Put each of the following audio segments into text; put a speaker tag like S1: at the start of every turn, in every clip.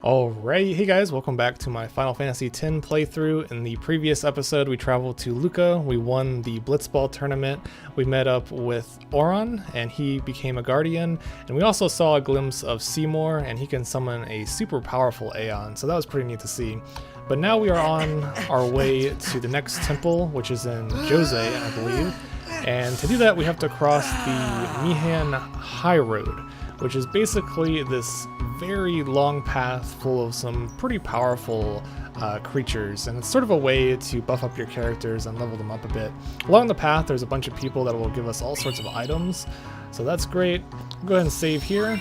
S1: Alright, hey guys, welcome back to my Final Fantasy X playthrough. In the previous episode, we traveled to Lucca, we won the Blitzball tournament, we met up with Auron, and he became a Guardian, and we also saw a glimpse of Seymour, and he can summon a super powerful Aeon, so that was pretty neat to see. But now we are on our way to the next temple, which is in Jose, I believe, and to do that we have to cross the Mihan Highroad, which is basically this very long path full of some pretty powerful creatures, and it's sort of a way to buff up your characters and level them up a bit. Along the path there's a bunch of people that will give us all sorts of items, so that's great. We'll go ahead and save here.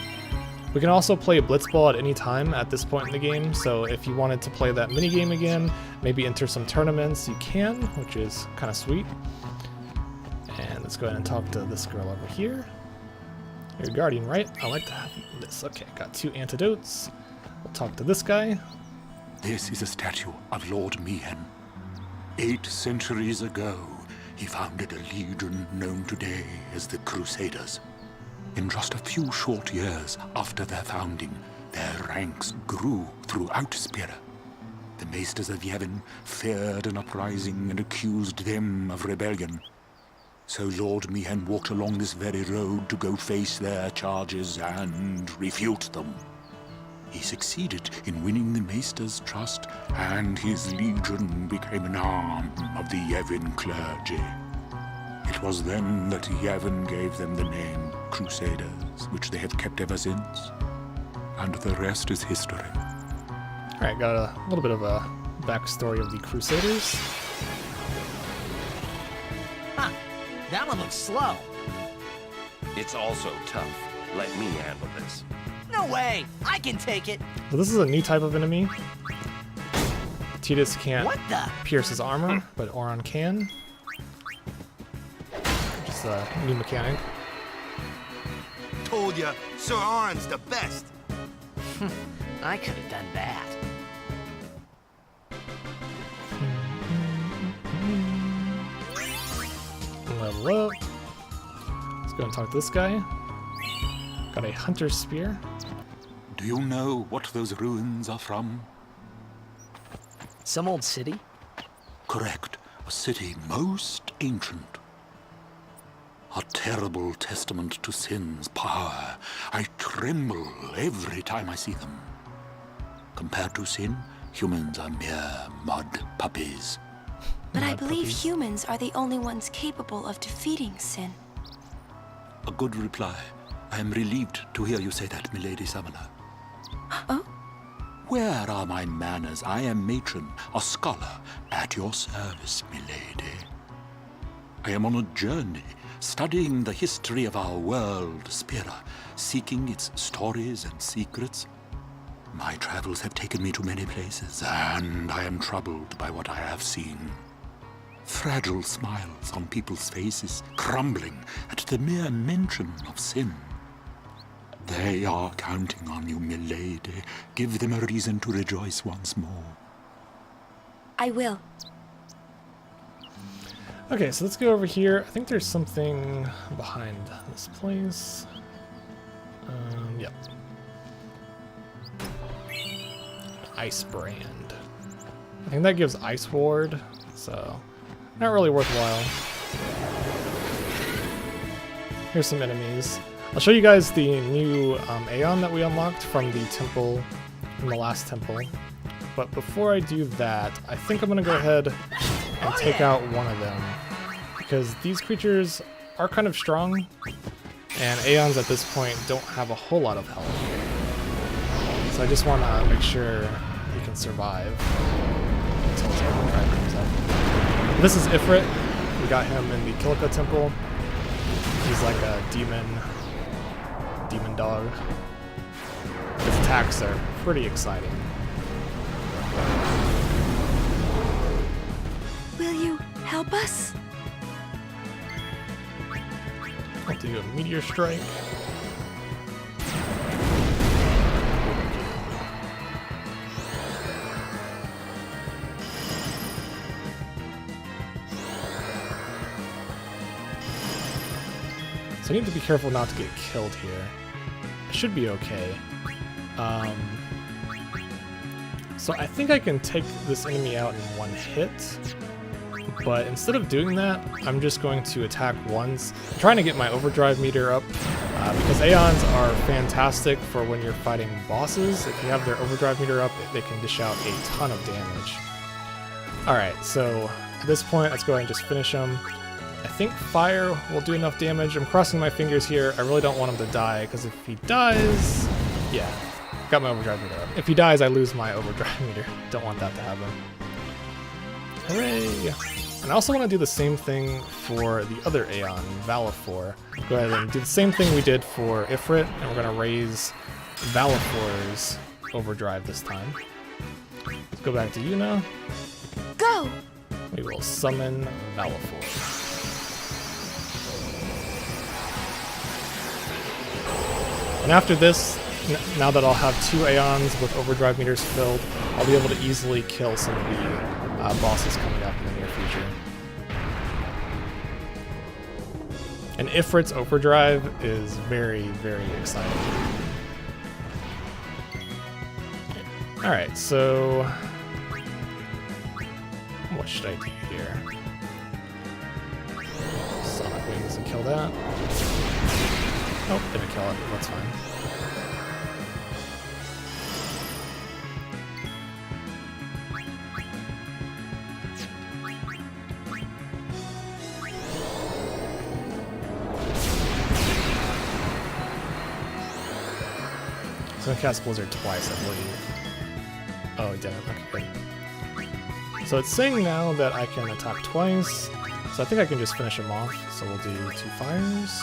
S1: We can also play Blitzball at any time at this point in the game, so if you wanted to play that minigame again, maybe enter some tournaments, you can, which is kind of sweet. And let's go ahead and talk to this girl over here. You're a Guardian, right? I like to have this. Okay, got 2 antidotes. We'll talk to this guy.
S2: This is a statue of Lord Mihan. 8 centuries ago, he founded a legion known today as the Crusaders. In just a few short years after their founding, their ranks grew throughout Spira. The Maesters of Yevon feared an uprising and accused them of rebellion. So Lord Mihan walked along this very road to go face their charges and refute them. He succeeded in winning the Maester's trust, and his legion became an arm of the Yevon clergy. It was then that Yevon gave them the name Crusaders, which they have kept ever since. And the rest is history.
S1: Alright, got a little bit of a backstory of the Crusaders.
S3: That one looks slow.
S4: It's also tough. Let me handle this.
S3: No way! I can take it!
S1: So this is a new type of enemy. Tidus can't
S3: What the?
S1: pierce his armor, but Auron can. Just a new mechanic.
S5: Told ya, Sir Auron's the best.
S3: I could have done that.
S1: Level up. Let's go and talk to this guy. Got a hunter's spear.
S2: Do you know what those ruins are from?
S3: Some old city?
S2: Correct. A city most ancient. A terrible testament to sin's power. I tremble every time I see them. Compared to sin, humans are mere mud puppies.
S6: But I believe humans are the only ones capable of defeating sin.
S2: A good reply. I am relieved to hear you say that, milady summoner.
S6: Oh?
S2: Where are my manners? I am matron, a scholar, at your service, milady. I am on a journey, studying the history of our world, Spira, seeking its stories and secrets. My travels have taken me to many places, and I am troubled by what I have seen. Fragile smiles on people's faces, crumbling at the mere mention of sin. They are counting on you, milady. Give them a reason to rejoice once more.
S6: I will.
S1: Okay, so let's go over here. I think there's something behind this place. Yep. Ice brand. I think that gives Ice Ward, so not really worthwhile. Here's some enemies. I'll show you guys the new Aeon that we unlocked from the temple, from the last temple. But before I do that, I think I'm gonna go ahead and take out one of them, because these creatures are kind of strong, and Aeons at this point don't have a whole lot of health. So I just want to make sure he can survive until his overdrive comes up. This is Ifrit. We got him in the Kilika Temple. He's like a demon dog. His attacks are pretty exciting.
S6: Will you help us?
S1: I'll do a meteor strike. So I need to be careful not to get killed here. I should be okay. So I think I can take this enemy out in one hit, but instead of doing that, I'm just going to attack once. I'm trying to get my overdrive meter up, because Aeons are fantastic for when you're fighting bosses. If you have their overdrive meter up, they can dish out a ton of damage. Alright, so at this point, let's go ahead and just finish him. I think fire will do enough damage. I'm crossing my fingers here. I really don't want him to die, because if he dies... Yeah, got my overdrive meter up. If he dies, I lose my overdrive meter. Don't want that to happen. Hooray! And I also want to do the same thing for the other Aeon, Valifor. Go ahead and do the same thing we did for Ifrit, and we're going to raise Valifor's overdrive this time. Let's go back to Yuna.
S6: Go!
S1: We will summon Valifor. And after this, now that I'll have 2 Aeons with overdrive meters filled, I'll be able to easily kill some of the bosses coming up in the near future. And Ifrit's overdrive is very, very exciting. Alright, so... what should I do here? Sonic Wings and kill that. Oh, didn't kill it. That's fine. It's gonna cast Blizzard twice, I believe. Oh, it didn't. Okay, good. So it's saying now that I can attack twice, so I think I can just finish him off. So we'll do 2 fires.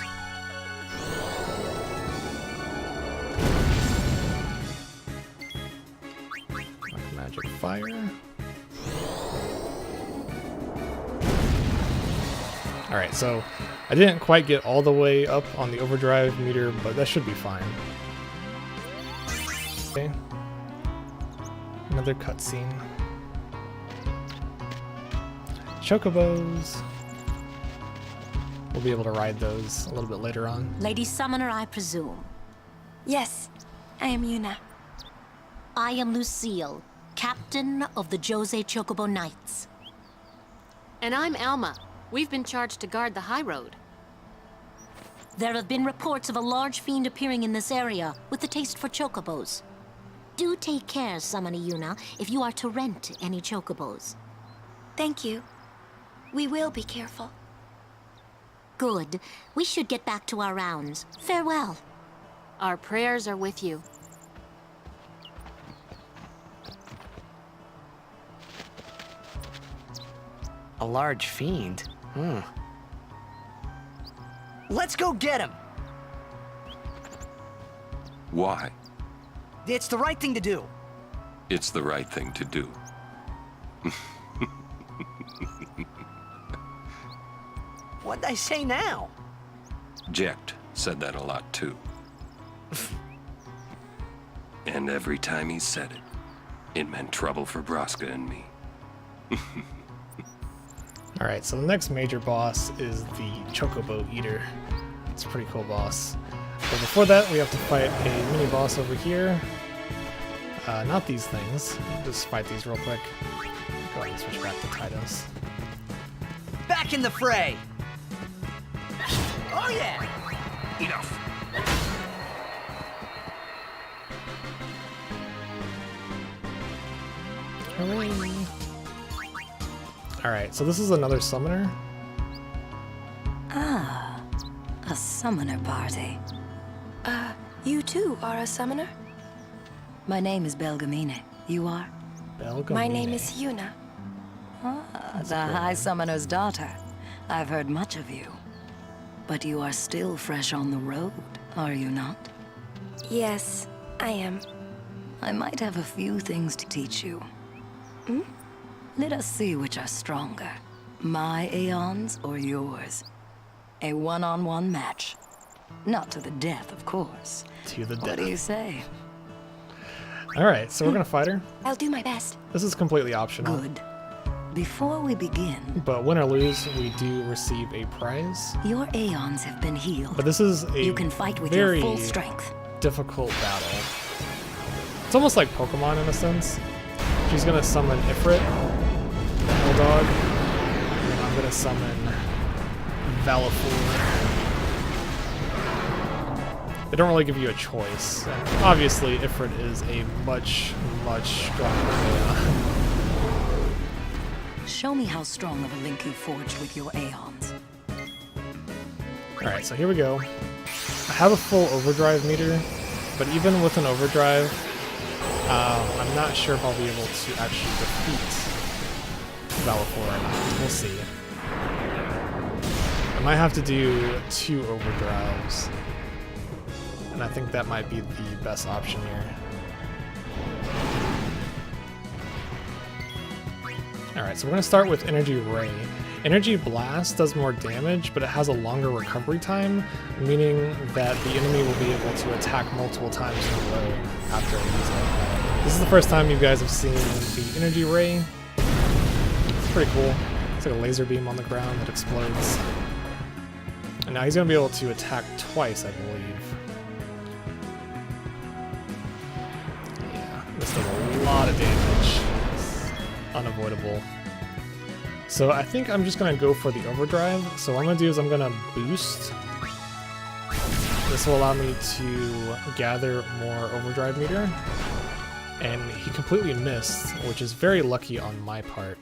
S1: Magic fire. Alright, so I didn't quite get all the way up on the overdrive meter, but that should be fine. Okay. Another cutscene. Chocobos. We'll be able to ride those a little bit later on.
S7: Lady Summoner, I presume.
S6: Yes, I am Yuna.
S7: I am Lucille, captain of the Jose Chocobo Knights.
S8: And I'm Alma. We've been charged to guard the Highroad.
S7: There have been reports of a large fiend appearing in this area with a taste for chocobos. Do take care, Summoner Yuna, if you are to rent any chocobos.
S6: Thank you. We will be careful.
S7: Good. We should get back to our rounds. Farewell.
S8: Our prayers are with you.
S3: A large fiend? Let's go get him!
S4: Why?
S3: It's the right thing to do.
S4: It's the right thing to do.
S3: What'd I say now?
S4: Jecht said that a lot too. And every time he said it, it meant trouble for Braska and me.
S1: Alright, so the next major boss is the Chocobo Eater. It's a pretty cool boss. But before that, we have to fight a mini-boss over here. Not these things. Just fight these real quick. Go ahead and switch back to Tydos.
S3: Back in the fray! Oh yeah!
S2: Enough.
S1: Hooray! Alright, so this is another summoner.
S9: Ah, a summoner party.
S6: You too are a summoner?
S9: My name is Belgemine. You are?
S1: Belgemine.
S6: My name is Yuna.
S9: The High Summoner's daughter. I've heard much of you. But you are still fresh on the road, are you not?
S6: Yes, I am.
S9: I might have a few things to teach you. Let us see which are stronger. My Aeons or yours. A one-on-one match. Not to the death, of course.
S1: To the
S9: What do you
S1: death.
S9: say?
S1: Alright, so we're gonna fight her.
S6: I'll do my best.
S1: This is completely optional.
S9: Good. Before we begin,
S1: But win or lose, we do receive a prize.
S9: your Aeons have been healed.
S1: But this is a
S9: You can fight with
S1: very
S9: your full strength.
S1: difficult battle. It's almost like Pokemon in a sense. She's gonna summon Ifrit, the Hell Dog, and then I'm gonna summon Valifor. They don't really give you a choice. And obviously, Ifrit is a much, much stronger Aeon.
S9: Show me how strong of a link you forged with your Aeons.
S1: Alright, so here we go. I have a full overdrive meter, but even with an overdrive, I'm not sure if I'll be able to actually defeat Valifor or not. We'll see. I might have to do 2 overdrives, and I think that might be the best option here. Alright, so we're going to start with Energy Ray. Energy Blast does more damage, but it has a longer recovery time, meaning that the enemy will be able to attack multiple times in a row after it uses it. This is the first time you guys have seen the Energy Ray. It's pretty cool. It's like a laser beam on the ground that explodes. And now he's going to be able to attack twice, I believe. Yeah, this does a lot of damage. It's unavoidable. So I think I'm just going to go for the overdrive. So what I'm going to do is I'm going to boost. This will allow me to gather more overdrive meter. And he completely missed, which is very lucky on my part.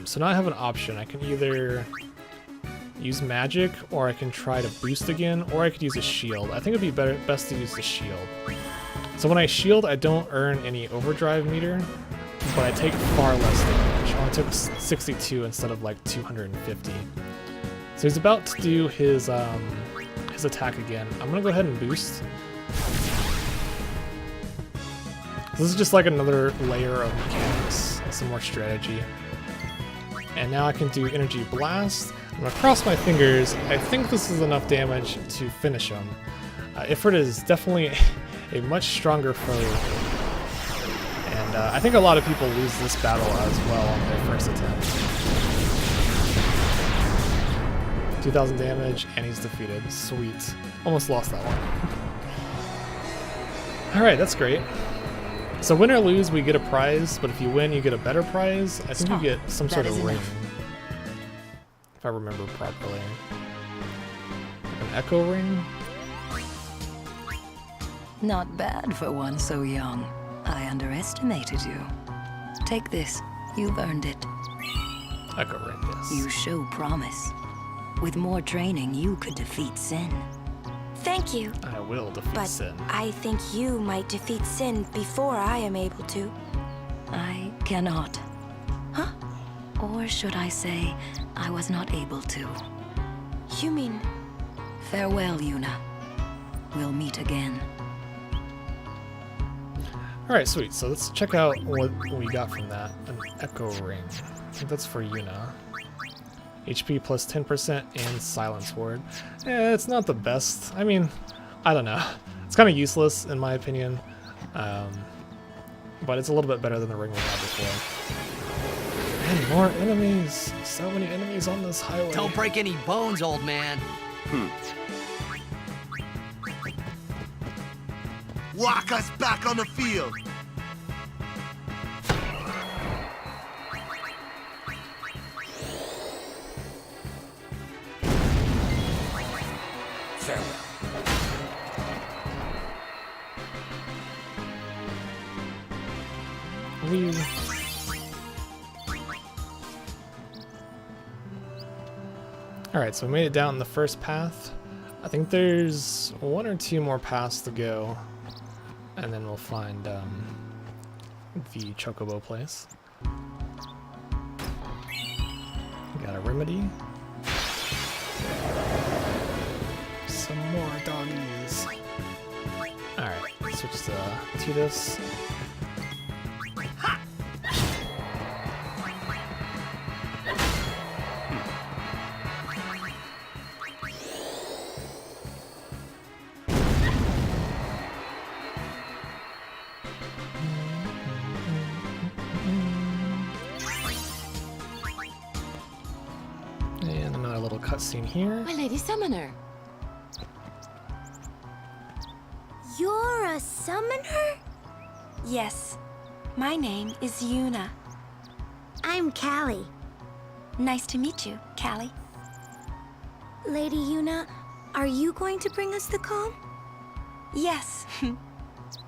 S1: So now I have an option. I can either use magic, or I can try to boost again, or I could use a shield. I think it'd be best to use the shield. So when I shield, I don't earn any overdrive meter, but I take far less damage. I only took 62 instead of like 250. So he's about to do his attack again. I'm gonna go ahead and boost. This is just like another layer of mechanics, some more strategy. And now I can do Energy Blast. I'm gonna cross my fingers. I think this is enough damage to finish him. Ifrit is definitely a much stronger foe. And I think a lot of people lose this battle as well on their first attempt. 2,000 damage, and he's defeated. Sweet. Almost lost that one. Alright, that's great. So win or lose, we get a prize, but if you win, you get a better prize. I think you get some sort of ring. If I remember properly. An echo ring?
S9: Not bad for one so young. I underestimated you. Take this. You've earned it.
S1: Echo ring, yes.
S9: You show promise. With more training, you could defeat Sin.
S6: Thank you.
S1: I will defeat
S6: But
S1: Sin.
S6: I think you might defeat Sin before I am able to.
S9: I cannot.
S6: Huh?
S9: Or should I say, I was not able to.
S6: You mean...
S9: Farewell, Yuna. We'll meet again.
S1: Alright, sweet. So let's check out what we got from that. An echo ring. I think that's for Yuna. HP plus 10% and silence ward. It's not the best. I mean, I don't know. It's kind of useless in my opinion. But it's a little bit better than the ring we had before. And more enemies. So many enemies on this highway.
S3: Don't break any bones, old man.
S5: Walk us back on the field.
S1: Alright, so we made it down the first path. I think there's 1 or 2 more paths to go, and then we'll find the Chocobo place. Got a remedy. Some more doggies. Alright, switch to this. And another little cutscene here.
S8: My Lady Summoner.
S6: You're a summoner? Yes. My name is Yuna.
S10: I'm Callie.
S6: Nice to meet you, Callie.
S10: Lady Yuna, are you going to bring us the calm?
S6: Yes.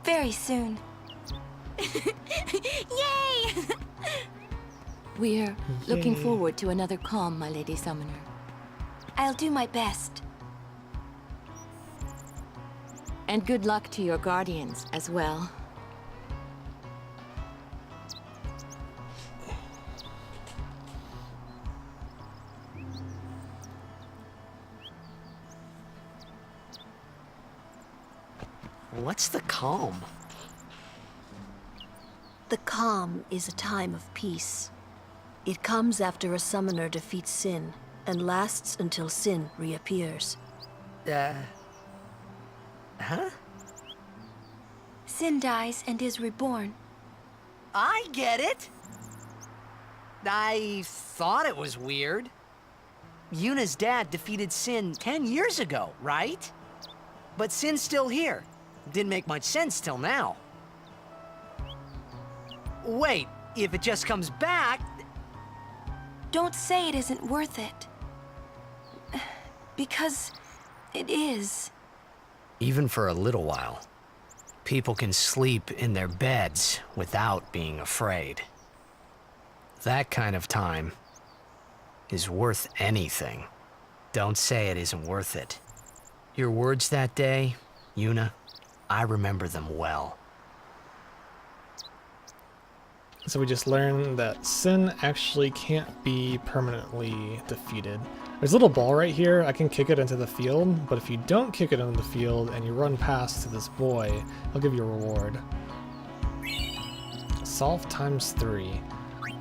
S6: Very soon.
S10: Yay!
S9: We're looking forward to another calm, my Lady Summoner.
S6: I'll do my best.
S9: And good luck to your guardians as well.
S3: What's the calm?
S11: The calm is a time of peace. It comes after a summoner defeats sin, and lasts until sin reappears.
S3: Huh?
S6: Sin dies and is reborn.
S3: I get it! I thought it was weird. Yuna's dad defeated Sin 10 years ago, right? But Sin's still here. Didn't make much sense till now. Wait, if it just comes back...
S6: Don't say it isn't worth it. Because it is.
S3: Even for a little while, people can sleep in their beds without being afraid. That kind of time is worth anything. Don't say it isn't worth it. Your words that day, Yuna, I remember them well.
S1: So we just learned that Sin actually can't be permanently defeated. There's a little ball right here. I can kick it into the field, but if you don't kick it into the field and you run past to this boy, he'll give you a reward. Soft times 3.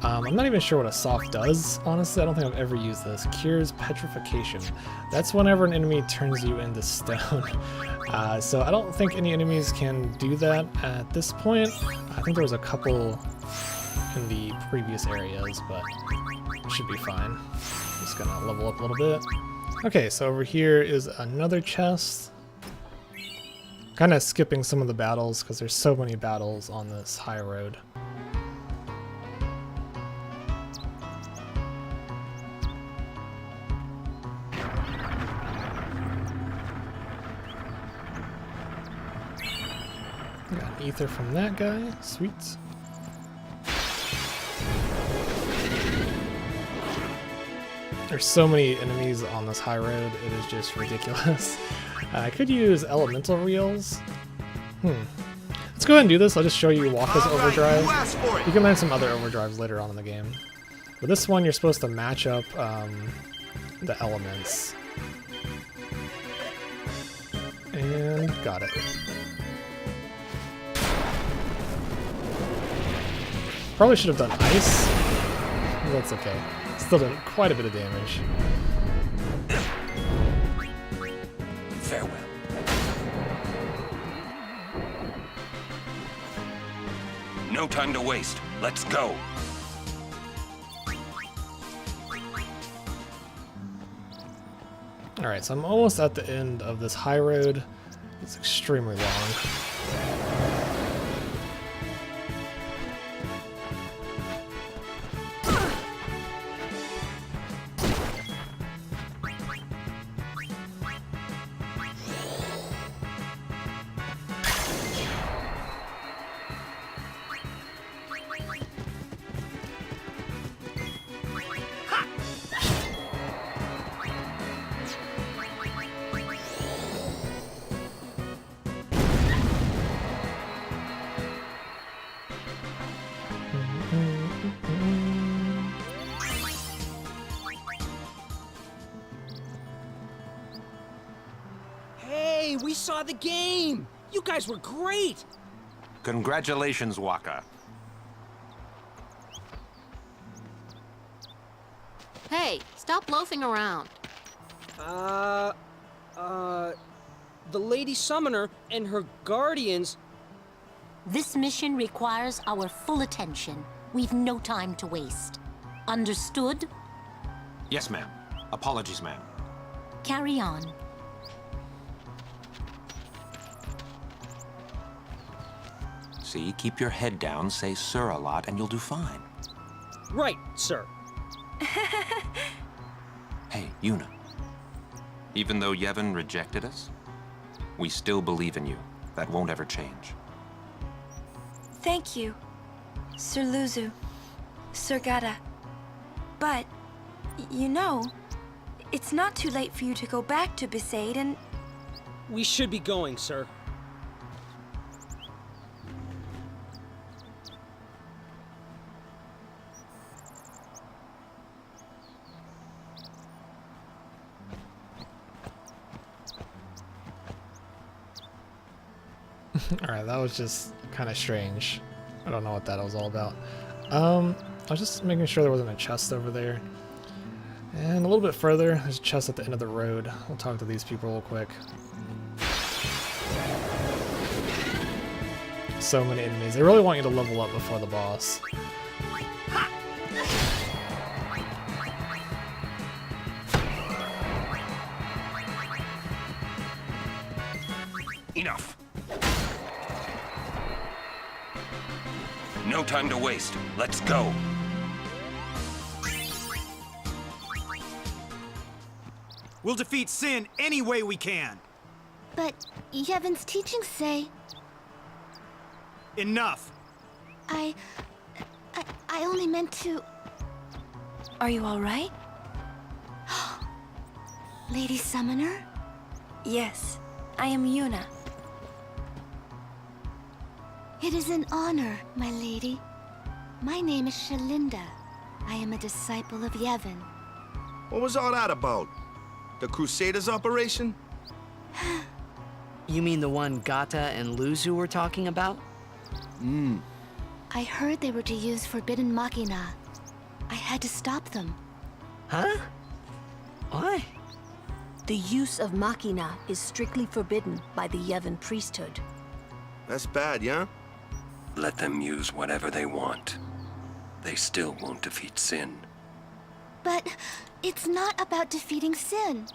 S1: I'm not even sure what a soft does, honestly. I don't think I've ever used this. Cures petrification. That's whenever an enemy turns you into stone. So I don't think any enemies can do that at this point. I think there was a couple in the previous areas, but it should be fine. Just gonna level up a little bit. Okay, so over here is another chest. Kind of skipping some of the battles because there's so many battles on this high road. Got an ether from that guy. Sweet. There's so many enemies on this high road, it is just ridiculous. I could use elemental reels. Let's go ahead and do this. I'll just show you Wakka's overdrive. You can learn some other overdrives later on in the game. But this one, you're supposed to match up the elements. And got it. Probably should have done ice. But that's okay. Still did quite a bit of damage.
S4: Farewell. No time to waste. Let's go.
S1: Alright, so I'm almost at the end of this high road. It's extremely long.
S12: Hey, we saw the game! You guys were great!
S2: Congratulations, Wakka.
S8: Hey, stop loafing around.
S12: The Lady Summoner and her guardians...
S7: This mission requires our full attention. We've no time to waste. Understood?
S2: Yes, ma'am. Apologies, ma'am.
S7: Carry on.
S13: See, keep your head down, say sir a lot, and you'll do fine.
S12: Right, sir.
S13: Hey, Yuna. Even though Yevon rejected us, we still believe in you. That won't ever change.
S6: Thank you, Sir Luzu, Sir Gata. But, you know, it's not too late for you to go back to Besaid and...
S12: We should be going, sir.
S1: Alright, that was just kind of strange. I don't know what that was all about. I was just making sure there wasn't a chest over there. And a little bit further, there's a chest at the end of the road. We'll talk to these people real quick. So many enemies. They really want you to level up before the boss.
S4: Enough. No time to waste. Let's go.
S14: We'll defeat Sin any way we can.
S10: But Yevon's teachings say...
S14: Enough.
S10: I only meant to...
S6: Are you all right?
S10: Lady Summoner?
S6: Yes, I am Yuna.
S10: It is an honor, my lady. My name is Shalinda. I am a disciple of Yevon.
S5: What was all that about? The Crusaders operation?
S3: You mean the one Gata and Luzu were talking about?
S10: I heard they were to use Forbidden Machina. I had to stop them.
S3: Huh? Why?
S11: The use of Machina is strictly forbidden by the Yevon priesthood.
S5: That's bad, yeah?
S4: Let them use whatever they want. They still won't defeat Sin.
S10: But it's not about defeating Sin.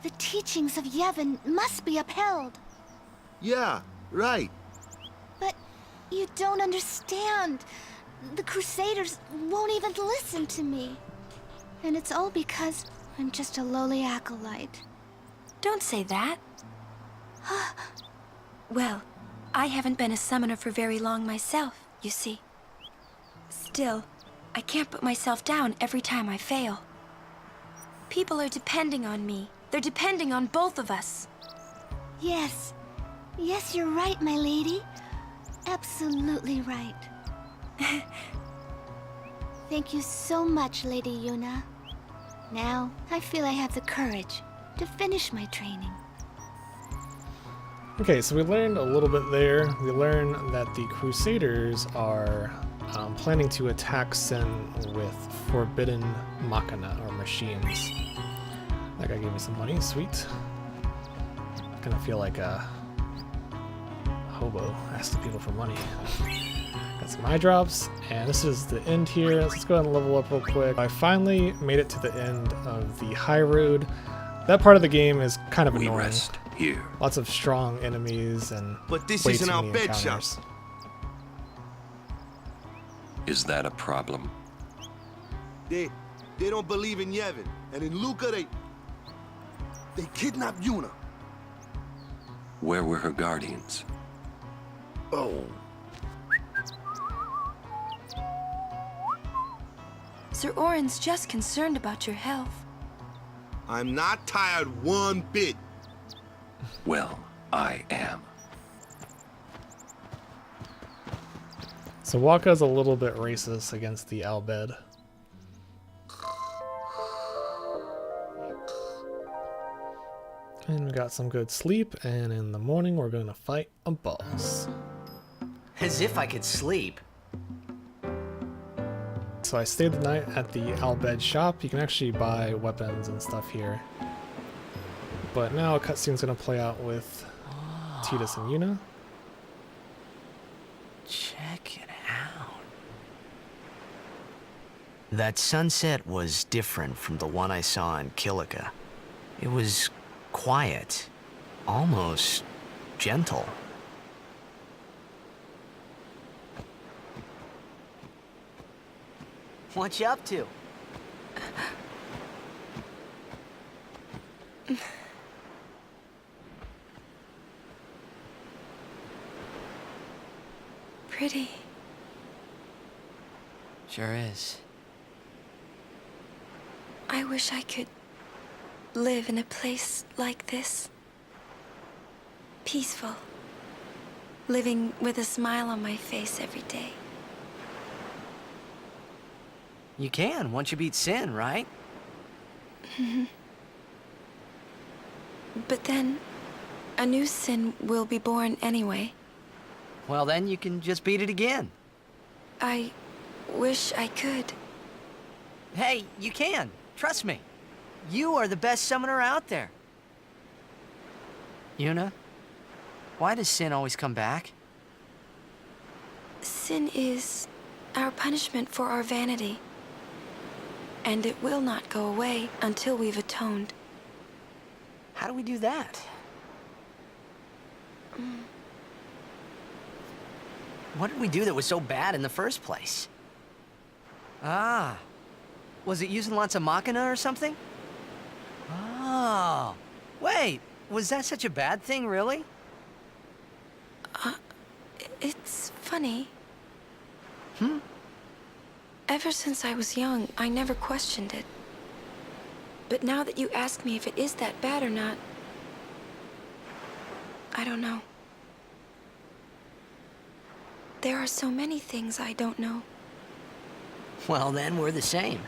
S10: The teachings of Yevon must be upheld.
S5: Yeah, right.
S10: But you don't understand. The Crusaders won't even listen to me. And it's all because I'm just a lowly acolyte.
S6: Don't say that. Well, I haven't been a summoner for very long myself, you see. Still, I can't put myself down every time I fail. People are depending on me. They're depending on both of us.
S10: Yes. Yes, you're right, my lady. Absolutely right. Thank you so much, Lady Yuna. Now, I feel I have the courage to finish my training.
S1: Okay, so we learned a little bit there. We learned that the Crusaders are planning to attack Sin with Forbidden Machina, or machines. That guy gave me some money, sweet. Kind of feel like a hobo asking people for money. Got some eye drops, and this is the end here. Let's go ahead and level up real quick. I finally made it to the end of the Highroad. That part of the game is kind of annoying.
S4: Rest here.
S1: Lots of strong enemies and
S5: But this
S1: way
S5: isn't
S1: too
S5: our
S1: many
S5: bed shop.
S1: encounters.
S4: Is that a problem?
S5: They don't believe in Yevon, and in Luca they kidnapped Yuna.
S4: Where were her guardians?
S5: Oh.
S6: Sir Orin's just concerned about your health.
S5: I'm not tired one bit.
S4: Well, I am.
S1: So Waka's a little bit racist against the Albed. And we got some good sleep, and in the morning we're going to fight a boss.
S3: As if I could sleep.
S1: So I stayed the night at the Albed shop. You can actually buy weapons and stuff here. But now a cutscene's going to play out with Tidus and Yuna.
S3: Check it out. That sunset was different from the one I saw in Kilika. It was quiet, almost gentle.
S12: What you up to?
S6: Pretty.
S12: Sure is.
S6: I wish I could live in a place like this. Peaceful. Living with a smile on my face every day.
S12: You can, once you beat Sin, right?
S6: But then, a new sin will be born anyway.
S12: Well, then you can just beat it again.
S6: I wish I could.
S12: Hey, you can. Trust me. You are the best summoner out there. Yuna, why does Sin always come back?
S6: Sin is our punishment for our vanity. And it will not go away until we've atoned.
S12: How do we do that? What did we do that was so bad in the first place? Ah, was it using lots of Machina or something? Oh, wait, was that such a bad thing, really?
S6: It's funny. Ever since I was young, I never questioned it. But now that you ask me if it is that bad or not, I don't know. There are so many things I don't know.
S12: Well, then we're the same.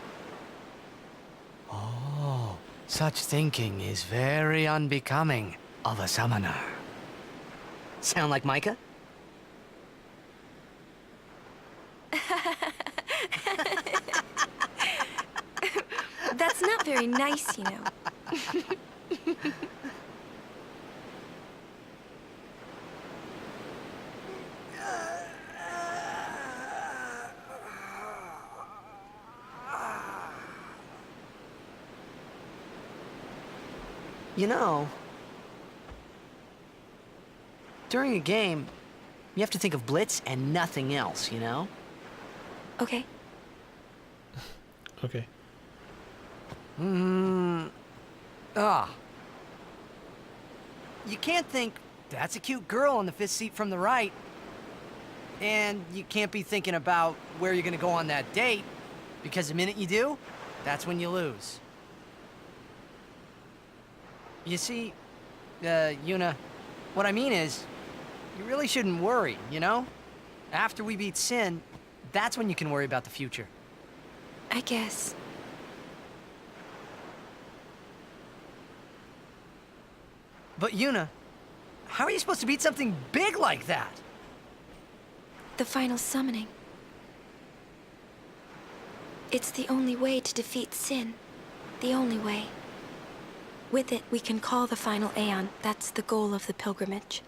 S12: Oh, such thinking is very unbecoming of a summoner. Sound like Micah?
S6: That's not very nice, you know.
S12: You know, during a game, you have to think of Blitz and nothing else, you know?
S6: Okay.
S1: Okay.
S12: You can't think, that's a cute girl on the fifth seat from the right. And you can't be thinking about where you're gonna go on that date, because the minute you do, that's when you lose. You see, Yuna, what I mean is, you really shouldn't worry, you know? After we beat Sin, that's when you can worry about the future.
S6: I guess.
S12: But Yuna, how are you supposed to beat something big like that?
S6: The final summoning. It's the only way to defeat Sin. The only way. With it, we can call the final Aeon. That's the goal of the pilgrimage.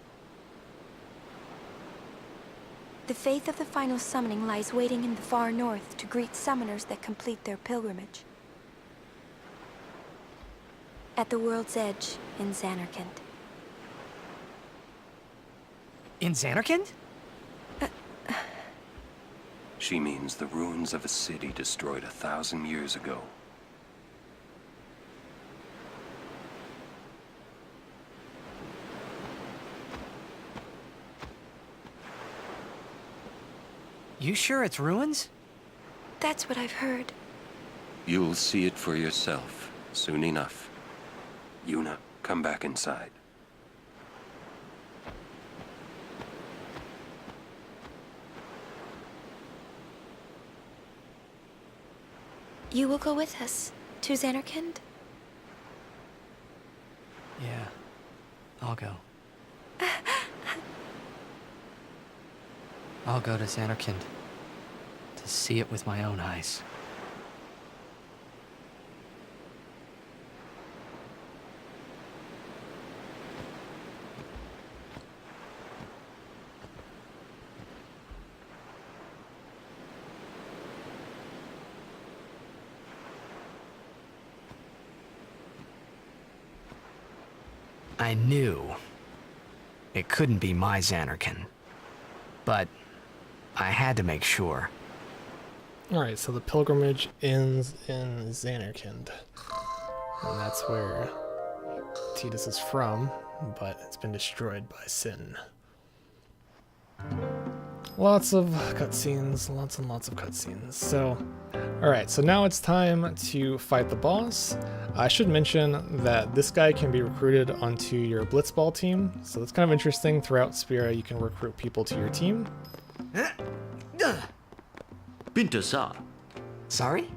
S6: The faith of the final summoning lies waiting in the far north to greet summoners that complete their pilgrimage. At the world's edge in Xanarkand.
S12: In Xanarkand?
S4: She means the ruins of a city destroyed 1,000 years ago.
S12: You sure it's ruins?
S6: That's what I've heard.
S4: You'll see it for yourself, soon enough. Yuna, come back inside.
S6: You will go with us to Xanarkand?
S12: Yeah, I'll go. I'll go to Xanarkand to see it with my own eyes. I knew it couldn't be my Xanarkand, but I had to make sure.
S1: Alright, so the pilgrimage ends in Xanarkand. And that's where Tidus is from, but it's been destroyed by Sin. Lots of cutscenes, lots and lots of cutscenes. So, alright, so now it's time to fight the boss. I should mention that this guy can be recruited onto your Blitzball team, so that's kind of interesting. Throughout Spira, you can recruit people to your team.
S15: Pinter, sir.
S3: Sorry?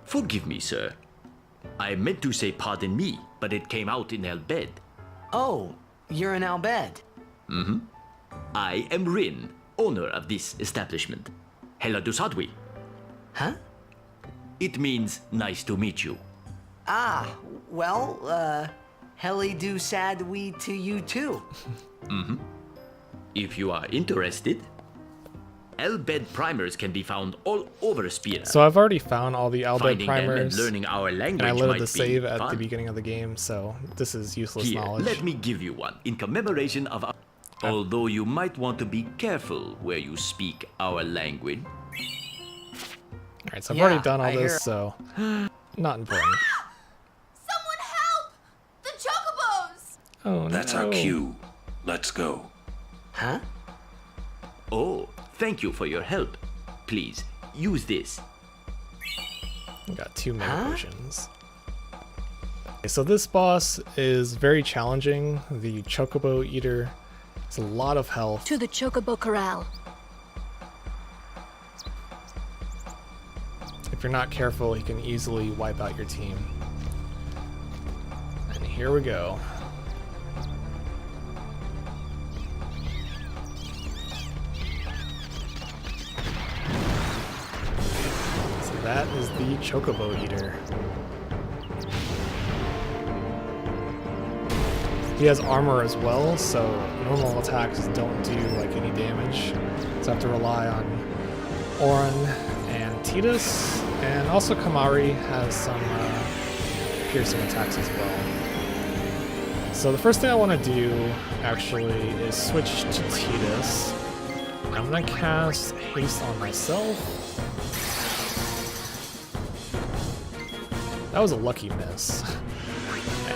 S15: Forgive me, sir. I meant to say pardon me, but it came out in Albed.
S3: Oh, you're in Albed.
S15: Mm-hmm. I am Rin, owner of this establishment. Hela Dusadwi.
S3: Huh?
S15: It means nice to meet you.
S3: Ah, well, Heli do sadwi to you too.
S15: Mm-hmm. If you are interested, Albed primers can be found all over Spira.
S1: So I've already found all the Albed primers,
S15: them and learning our language
S1: and I loaded
S15: might
S1: the save
S15: be
S1: at
S15: fun.
S1: the beginning of the game, so this is useless
S15: Here,
S1: knowledge.
S15: let me give you one in commemoration of our... Although you might want to be careful where you speak our language.
S1: Alright, so I've already done all this, so not important.
S10: Someone help! The Chocobos!
S1: Oh,
S4: That's our cue. Let's go.
S3: Huh?
S15: Oh, thank you for your help. Please, use this.
S1: We got 2 mana potions. Okay, so this boss is very challenging. The Chocobo Eater. It's a lot of health.
S11: To the Chocobo Corral.
S1: If you're not careful, he can easily wipe out your team. And here we go. So that is the Chocobo Eater. He has armor as well, so normal attacks don't do like any damage. So I have to rely on Oran and Tidus, and also Kamari has some piercing attacks as well. So the first thing I want to do actually is switch to Tidus. I'm gonna cast haste on myself. That was a lucky miss.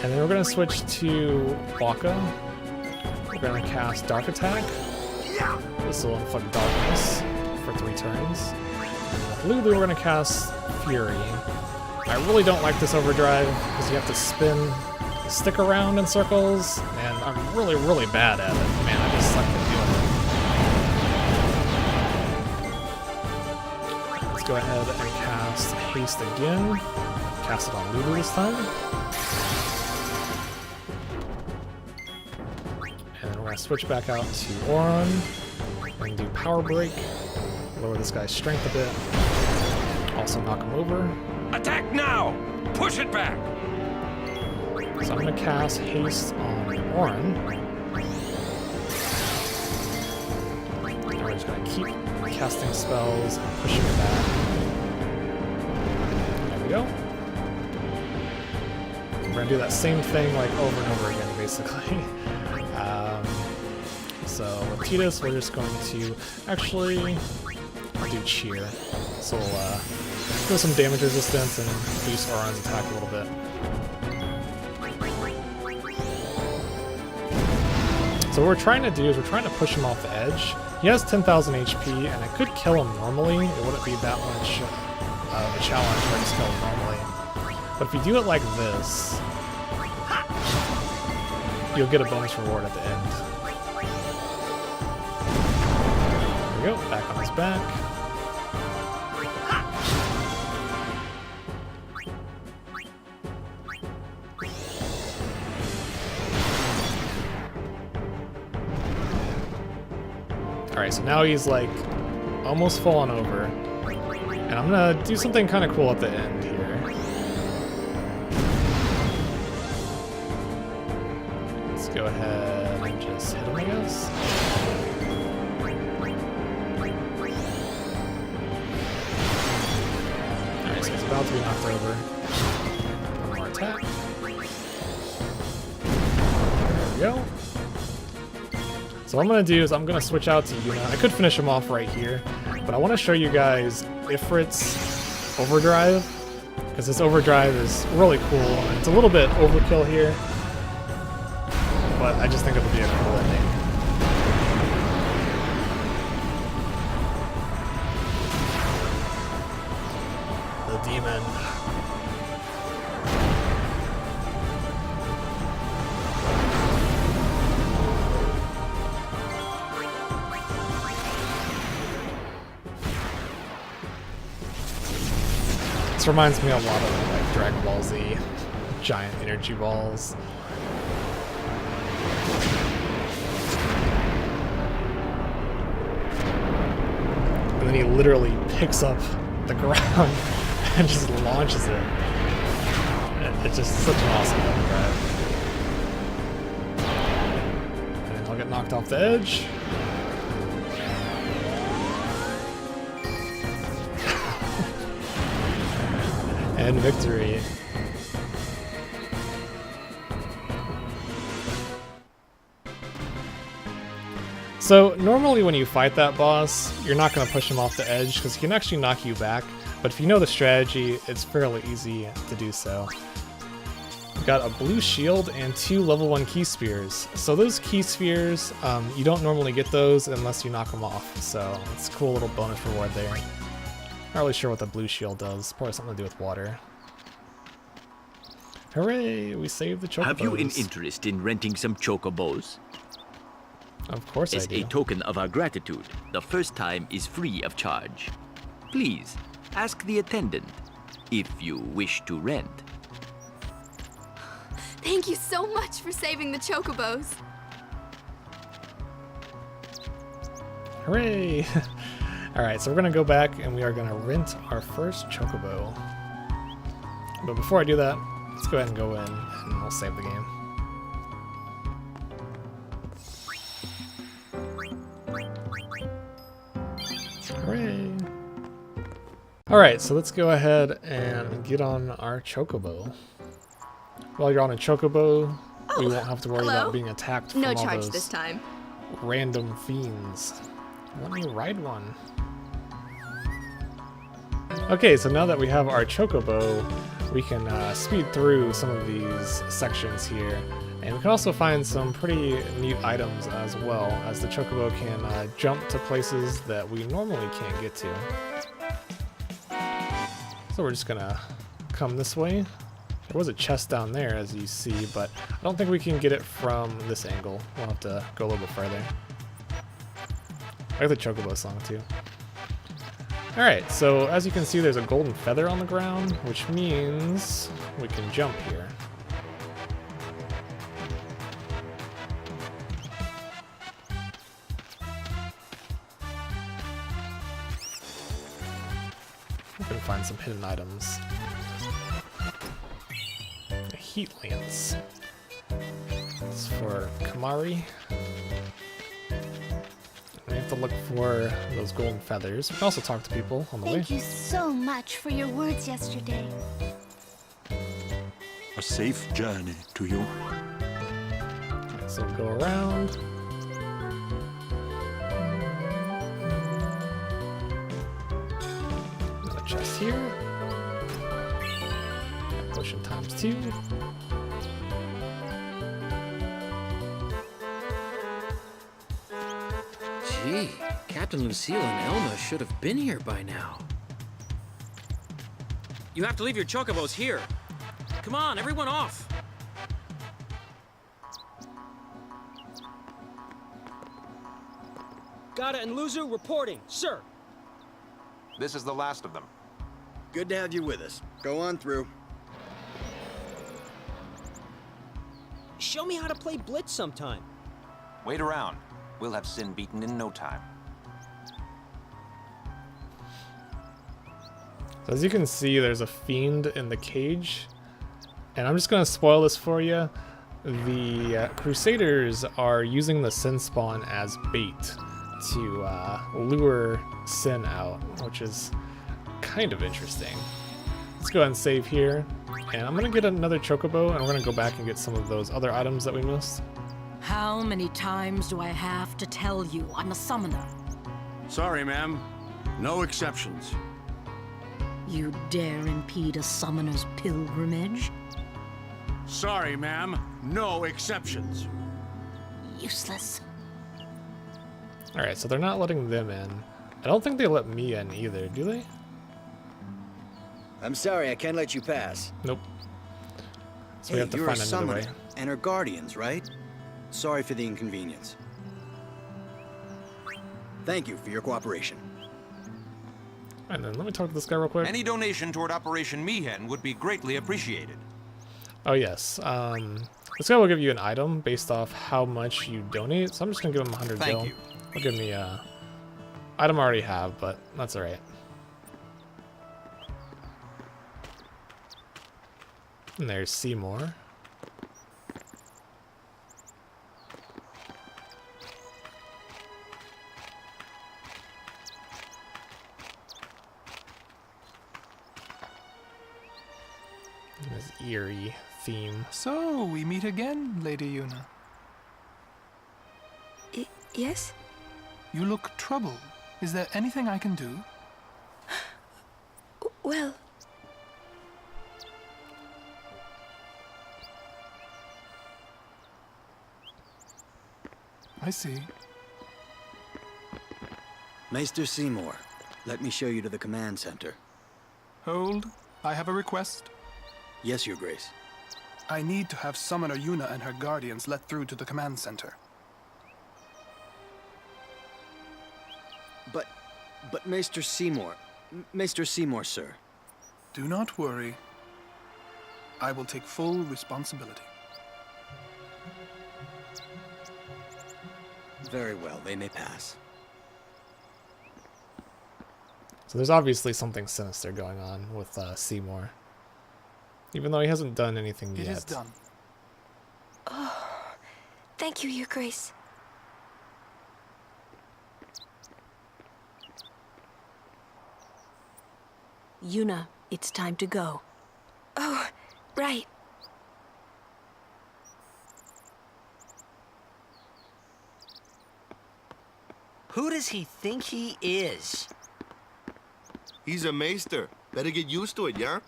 S1: And then we're going to switch to Waka. We're going to cast Dark Attack. This will inflict darkness for 3 turns. Lulu, we're going to cast Fury. I really don't like this overdrive because you have to stick around in circles, and I'm really, really bad at it. Man, I just suck at doing it. Let's go ahead and cast Haste again. Cast it on Lulu this time. I switch back out to Oran and do Power Break. Lower this guy's strength a bit. Also knock him over.
S4: Attack now! Push it back!
S1: So I'm going to cast Haste on Oran. And we're just going to keep casting spells and pushing it back. There we go. We're going to do that same thing like over and over again, basically. So with Tidus, we're just going to actually do Cheer. So we'll do some damage resistance and boost Oran's attack a little bit. So what we're trying to do is we're trying to push him off the edge. He has 10,000 HP, and I could kill him normally. It wouldn't be that much of a challenge if I just kill him normally. But if you do it like this, you'll get a bonus reward at the end. There we go, back on his back. Alright, so now he's like almost fallen over. And I'm gonna do something kind of cool at the end here. Let's go ahead and just hit him, I guess. Alright, so he's about to be knocked over. One more attack. There we go. So what I'm going to do is I'm going to switch out to Yuna. I could finish him off right here, but I want to show you guys Ifrit's overdrive, because this overdrive is really cool. And it's a little bit overkill here, but I just think it'll be a cool ending. The demon. This reminds me a lot of like Dragon Ball Z, giant energy balls. And then he literally picks up the ground and just launches it. It's just such an awesome overdrive. And then he'll get knocked off the edge. And victory. So normally when you fight that boss, you're not going to push him off the edge because he can actually knock you back, but if you know the strategy, it's fairly easy to do so. We've got a blue shield and 2 level 1 key spears. So those key spears, you don't normally get those unless you knock them off, so it's a cool little bonus reward there. Not really sure what the blue shield does, probably something to do with water. Hooray! We saved the chocobos.
S15: Have you an interest in renting some chocobos?
S1: Of course I do.
S15: As a token of our gratitude, the first time is free of charge. Please, ask the attendant if you wish to rent.
S10: Thank you so much for saving the chocobos.
S1: Hooray! Alright, so we're going to go back and we are going to rent our first chocobo. But before I do that, let's go ahead and go in and we'll save the game. Hooray! Alright, so let's go ahead and get on our chocobo. While you're on a chocobo, we won't have to worry about being attacked from
S10: No
S1: all
S10: charge
S1: those
S10: this time.
S1: random fiends. Let me ride one. Okay, so now that we have our chocobo, we can speed through some of these sections here. And we can also find some pretty neat items as well, as the chocobo can jump to places that we normally can't get to. So we're just gonna come this way. There was a chest down there, as you see, but I don't think we can get it from this angle. We'll have to go a little bit further. I like the chocobo song too. Alright, so as you can see, there's a golden feather on the ground, which means we can jump here. We can find some hidden items. A heat lance. It's for Kamari. We have to look for those golden feathers. We can also talk to people on the way.
S10: Thank you so much for your words yesterday.
S2: A safe journey to you.
S1: Okay, so we'll go around. There's a chest here. Potion ×2.
S16: Gee, Captain Lucille and Elma should have been here by now.
S14: You have to leave your chocobos here. Come on, everyone off.
S17: Gata and Luzu reporting, sir.
S13: This is the last of them.
S18: Good to have you with us. Go on through.
S17: Show me how to play Blitz sometime.
S13: Wait around. We'll have Sin beaten in no time.
S1: So as you can see, there's a fiend in the cage. And I'm just going to spoil this for you. The Crusaders are using the Sin spawn as bait to lure Sin out, which is kind of interesting. Let's go ahead and save here. And I'm going to get another chocobo, and we're going to go back and get some of those other items that we missed.
S7: How many times do I have to tell you I'm a summoner?
S18: Sorry, ma'am. No exceptions.
S7: You dare impede a summoner's pilgrimage?
S18: Sorry, ma'am. No exceptions.
S7: Useless.
S1: Alright, so they're not letting them in. I don't think they let me in either, do they?
S18: I'm sorry, I can't let you pass.
S1: Nope. So
S18: Hey,
S1: we have to
S18: you're
S1: find
S18: a
S1: another way.
S18: summoner, and her guardians, right? Sorry for the inconvenience. Thank you for your cooperation.
S1: And then let me talk to this guy real quick.
S13: Any donation toward Operation Mihen would be greatly appreciated.
S1: Oh yes. This guy will give you an item based off how much you donate. So I'm just gonna give him 100
S13: Thank
S1: gil.
S13: you.
S1: He'll give me item I already have, but that's alright. And there's Seymour. This eerie theme.
S19: So, we meet again, Lady Yuna.
S6: Yes?
S19: You look troubled. Is there anything I can do?
S6: Well...
S19: I see.
S18: Maester Seymour, let me show you to the command center.
S19: Hold. I have a request.
S18: Yes, Your Grace.
S19: I need to have Summoner Yuna and her guardians let through to the command center.
S18: But Maester Seymour... Maester Seymour, sir.
S19: Do not worry. I will take full responsibility.
S18: Very well, they may pass.
S1: So there's obviously something sinister going on with Seymour. Even though he hasn't done anything yet.
S19: It is done.
S6: Oh, thank you, Your Grace.
S11: Yuna, it's time to go.
S6: Oh, right.
S12: Who does he think he is?
S5: He's a maester. Better get used to it, yeah?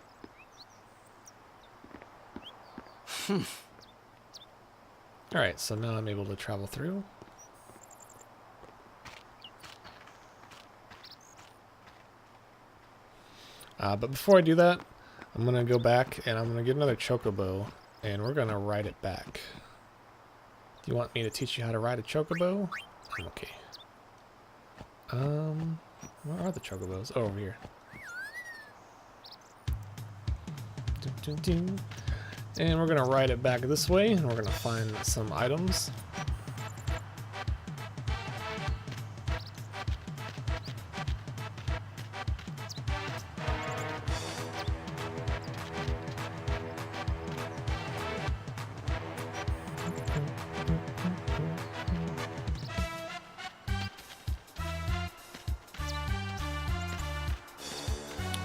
S1: Alright, so now I'm able to travel through. But before I do that, I'm going to go back and I'm going to get another Chocobo and we're going to ride it back. Do you want me to teach you how to ride a Chocobo? I'm okay. Where are the Chocobos? Oh, over here. And we're gonna ride it back this way, and we're gonna find some items.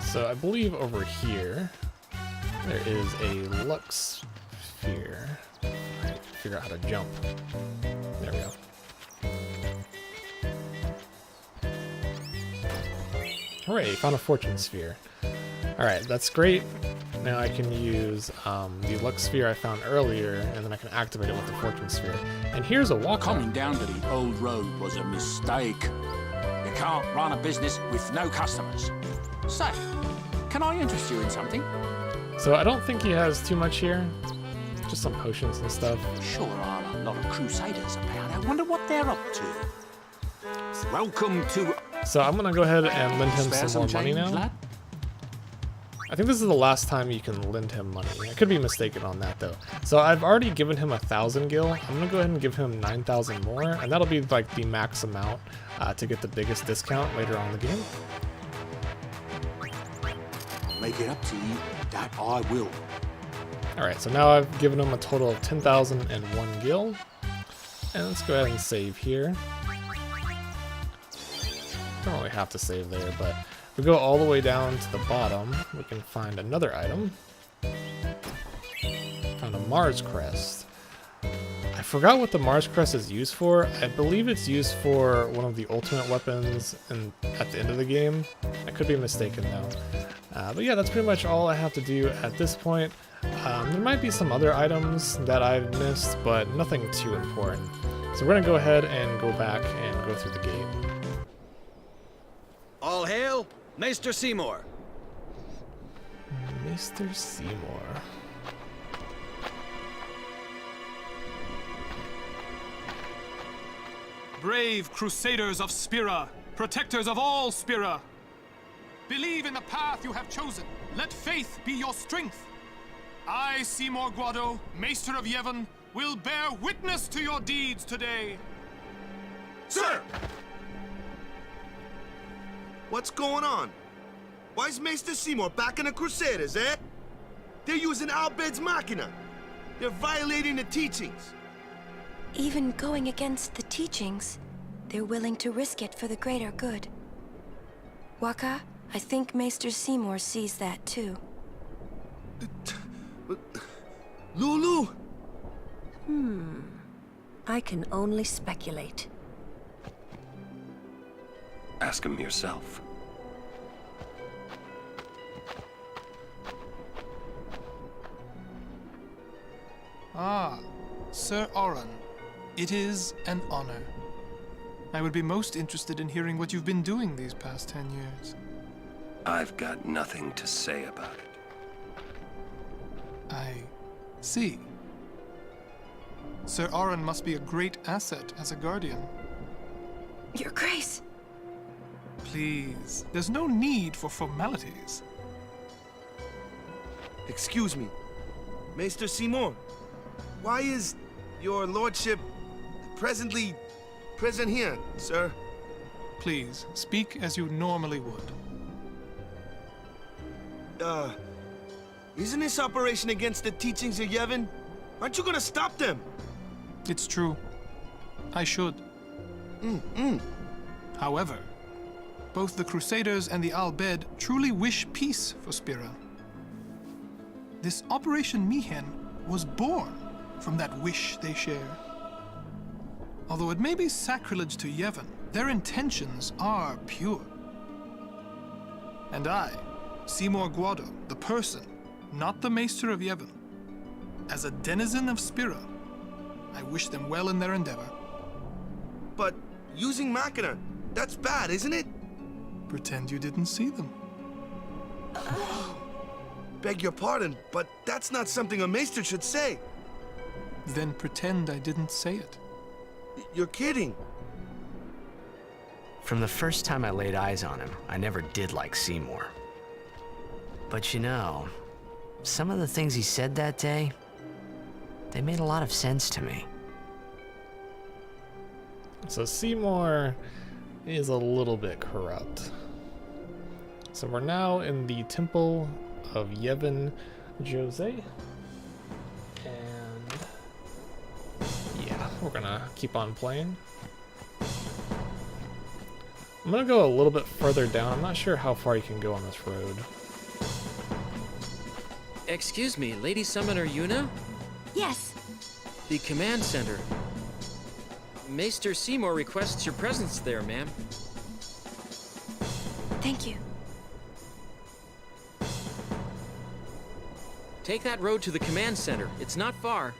S1: So I believe over here there is a Lux sphere. I have to figure out how to jump. There we go. Hooray, found a fortune sphere. Alright, that's great. Now I can use the Lux sphere I found earlier, and then I can activate it with the fortune sphere. And here's a walk.
S2: Coming down to the old road was a mistake. You can't run a business with no customers. Say, can I interest you in something?
S1: So I don't think he has too much here. Just some potions and stuff.
S2: Sure are a lot of crusaders about. I wonder what they're up to. Welcome to...
S1: So I'm gonna go ahead and lend him
S2: Spare
S1: some more money
S2: change,
S1: now.
S2: lad?
S1: I think this is the last time you can lend him money. I could be mistaken on that though. So I've already given him 1,000 gil. I'm gonna go ahead and give him 9,000 more, and that'll be like the max amount to get the biggest discount later on in the game.
S2: Make it up to you. That I will.
S1: Alright, so now I've given him a total of 10,001 gil. And let's go ahead and save here. Don't really have to save there, but if we go all the way down to the bottom, we can find another item. Found a Mars crest. I forgot what the Mars Crest is used for. I believe it's used for one of the ultimate weapons at the end of the game. I could be mistaken though. But yeah, that's pretty much all I have to do at this point. There might be some other items that I've missed, but nothing too important. So we're gonna go ahead and go back and go through the gate.
S18: All hail, Maester Seymour.
S1: Maester Seymour.
S20: Brave Crusaders of Spira, protectors of all Spira. Believe in the path you have chosen. Let faith be your strength. I, Seymour Guado, Maester of Yevon, will bear witness to your deeds today.
S5: Sir! What's going on? Why is Maester Seymour backing the Crusaders, eh? They're using Albed's Machina. They're violating the teachings.
S6: Even going against the teachings, they're willing to risk it for the greater good. Waka, I think Maester Seymour sees that too.
S5: Lulu?
S11: I can only speculate.
S4: Ask him yourself.
S20: Ah, Sir Oran. It is an honor. I would be most interested in hearing what you've been doing these past 10 years.
S4: I've got nothing to say about it.
S20: I see. Sir Oran must be a great asset as a guardian.
S6: Your Grace!
S20: Please, there's no need for formalities.
S5: Excuse me. Maester Seymour, why is your lordship presently present here, sir?
S20: Please, speak as you normally would.
S5: Isn't this operation against the teachings of Yevon? Aren't you gonna stop them?
S20: It's true. I should. However, both the Crusaders and the Al-Bed truly wish peace for Spira. This Operation Mihen was born from that wish they share. Although it may be sacrilege to Yevon, their intentions are pure. And I, Seymour Guado, the person, not the Maester of Yevon, as a denizen of Spira, I wish them well in their endeavor.
S5: But using Machina, that's bad, isn't it?
S20: Pretend you didn't see them.
S5: Beg your pardon, but that's not something a Maester should say.
S20: Then pretend I didn't say it.
S5: You're kidding.
S3: From the first time I laid eyes on him, I never did like Seymour. But you know, some of the things he said that day, they made a lot of sense to me.
S1: So Seymour is a little bit corrupt. So we're now in the Temple of Yevon Jose. And yeah, we're gonna keep on playing. I'm gonna go a little bit further down. I'm not sure how far you can go on this road.
S16: Excuse me, Lady Summoner Yuna?
S6: Yes.
S16: The command center. Maester Seymour requests your presence there, ma'am.
S6: Thank you.
S16: Take that road to the command center. It's not far.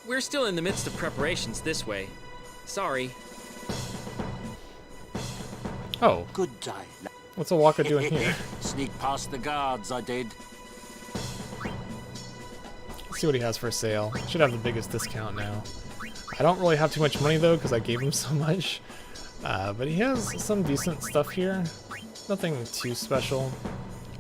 S16: We're still in the midst of preparations this way. Sorry.
S1: Oh.
S2: Good day.
S1: What's a walker doing here?
S2: Sneak past the guards, I did.
S1: Let's see what he has for sale. Should have the biggest discount now. I don't really have too much money though because I gave him so much. But he has some decent stuff here. Nothing too special.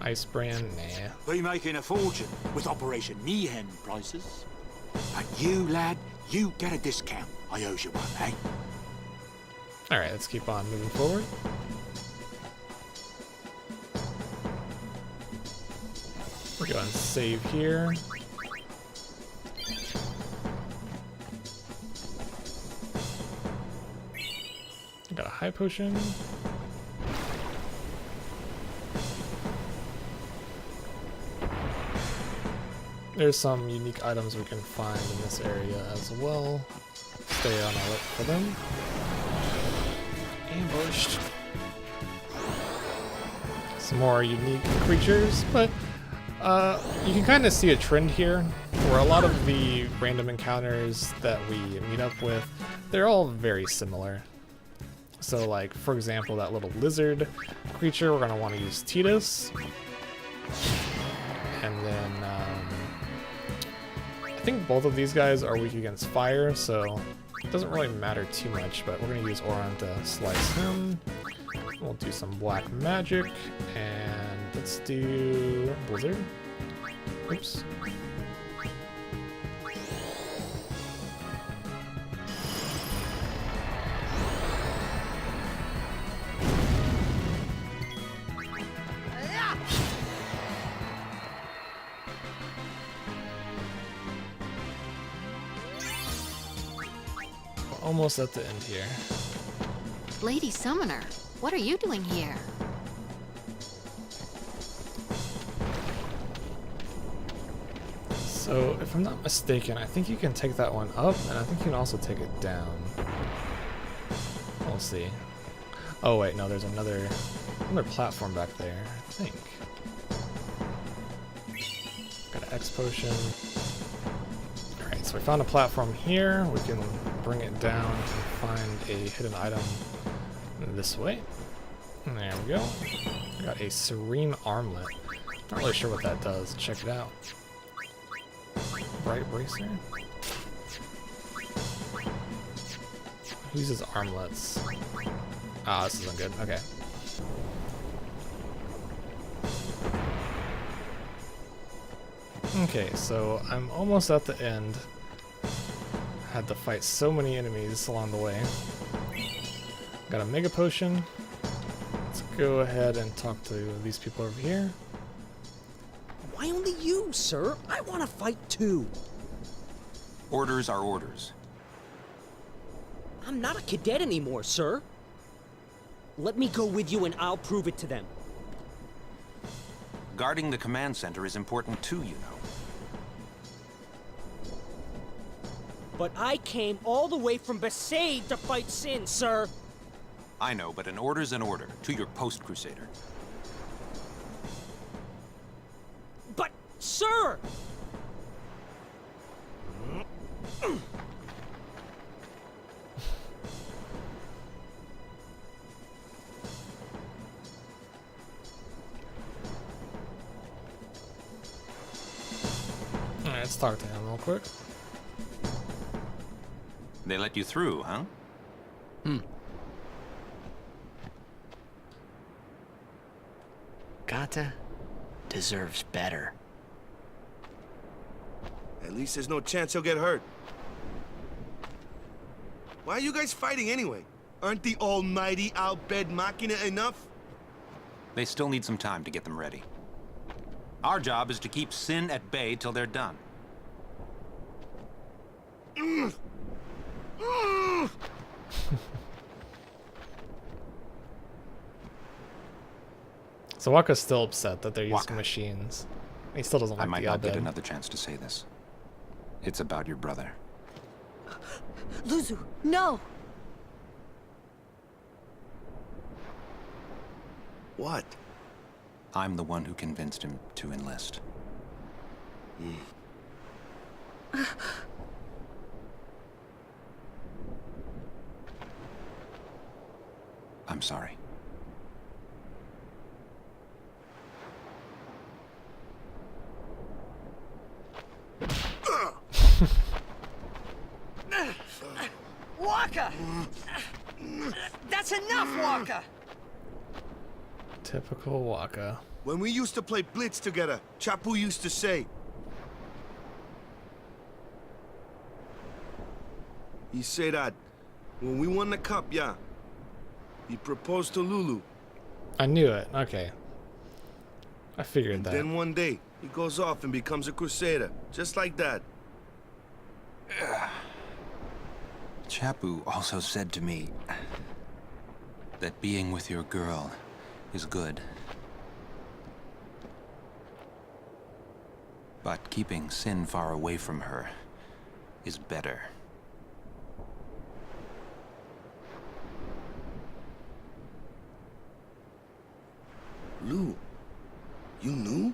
S1: Ice brand, nah.
S2: Be making a fortune with Operation Mihen prices. But you, lad, you get a discount. I owes you one, eh?
S1: Alright, let's keep on moving forward. We're going to save here. Got a high potion. There's some unique items we can find in this area as well. Stay on alert for them. Ambushed. Some more unique creatures, but you can kind of see a trend here where a lot of the random encounters that we meet up with, they're all very similar. So like, for example, that little lizard creature, we're going to want to use Titus. And then I think both of these guys are weak against fire, so it doesn't really matter too much, but we're going to use Oron to slice him. We'll do some black magic, and let's do Blizzard. Oops. Almost at the end here.
S8: Lady Summoner, what are you doing here?
S1: So, if I'm not mistaken, I think you can take that one up, and I think you can also take it down. We'll see. Oh wait, no, there's another platform back there, I think. Got an X potion. Alright, so we found a platform here. We can bring it down and find a hidden item this way. And there we go. Got a serene armlet. Not really sure what that does. Check it out. Bright bracer? Who uses armlets? Ah, this isn't good. Okay. Okay, so I'm almost at the end. Had to fight so many enemies along the way. Got a mega potion. Let's go ahead and talk to these people over here.
S17: Why only you, sir? I want to fight too.
S13: Orders are orders.
S17: I'm not a cadet anymore, sir. Let me go with you and I'll prove it to them.
S13: Guarding the command center is important too, you know.
S17: But I came all the way from Besaid to fight Sin, sir.
S13: I know, but an order's an order. To your post, Crusader.
S17: But, sir!
S1: Alright, let's talk to him real quick.
S13: They let you through, huh?
S3: Gata deserves better.
S5: At least there's no chance he'll get hurt. Why are you guys fighting anyway? Aren't the almighty Al Bhed Machina enough?
S13: They still need some time to get them ready. Our job is to keep Sin at bay till they're done.
S1: So Waka's still upset that they're using machines. He still doesn't like
S13: I might
S1: the
S13: not get
S1: Al Bhed.
S13: another chance to say this. It's about your brother.
S11: Luzu, no!
S5: What?
S13: I'm the one who convinced him to enlist. I'm sorry.
S12: Waka! That's enough, Waka!
S1: Typical Waka.
S5: When we used to play Blitz together, Chapu used to say... He said that when we won the cup, yeah, he proposed to Lulu.
S1: I knew it. Okay. I figured that.
S5: Then one day, he goes off and becomes a crusader, just like that.
S13: Chapu also said to me that being with your girl is good. But keeping Sin far away from her is better.
S5: Lou, you knew?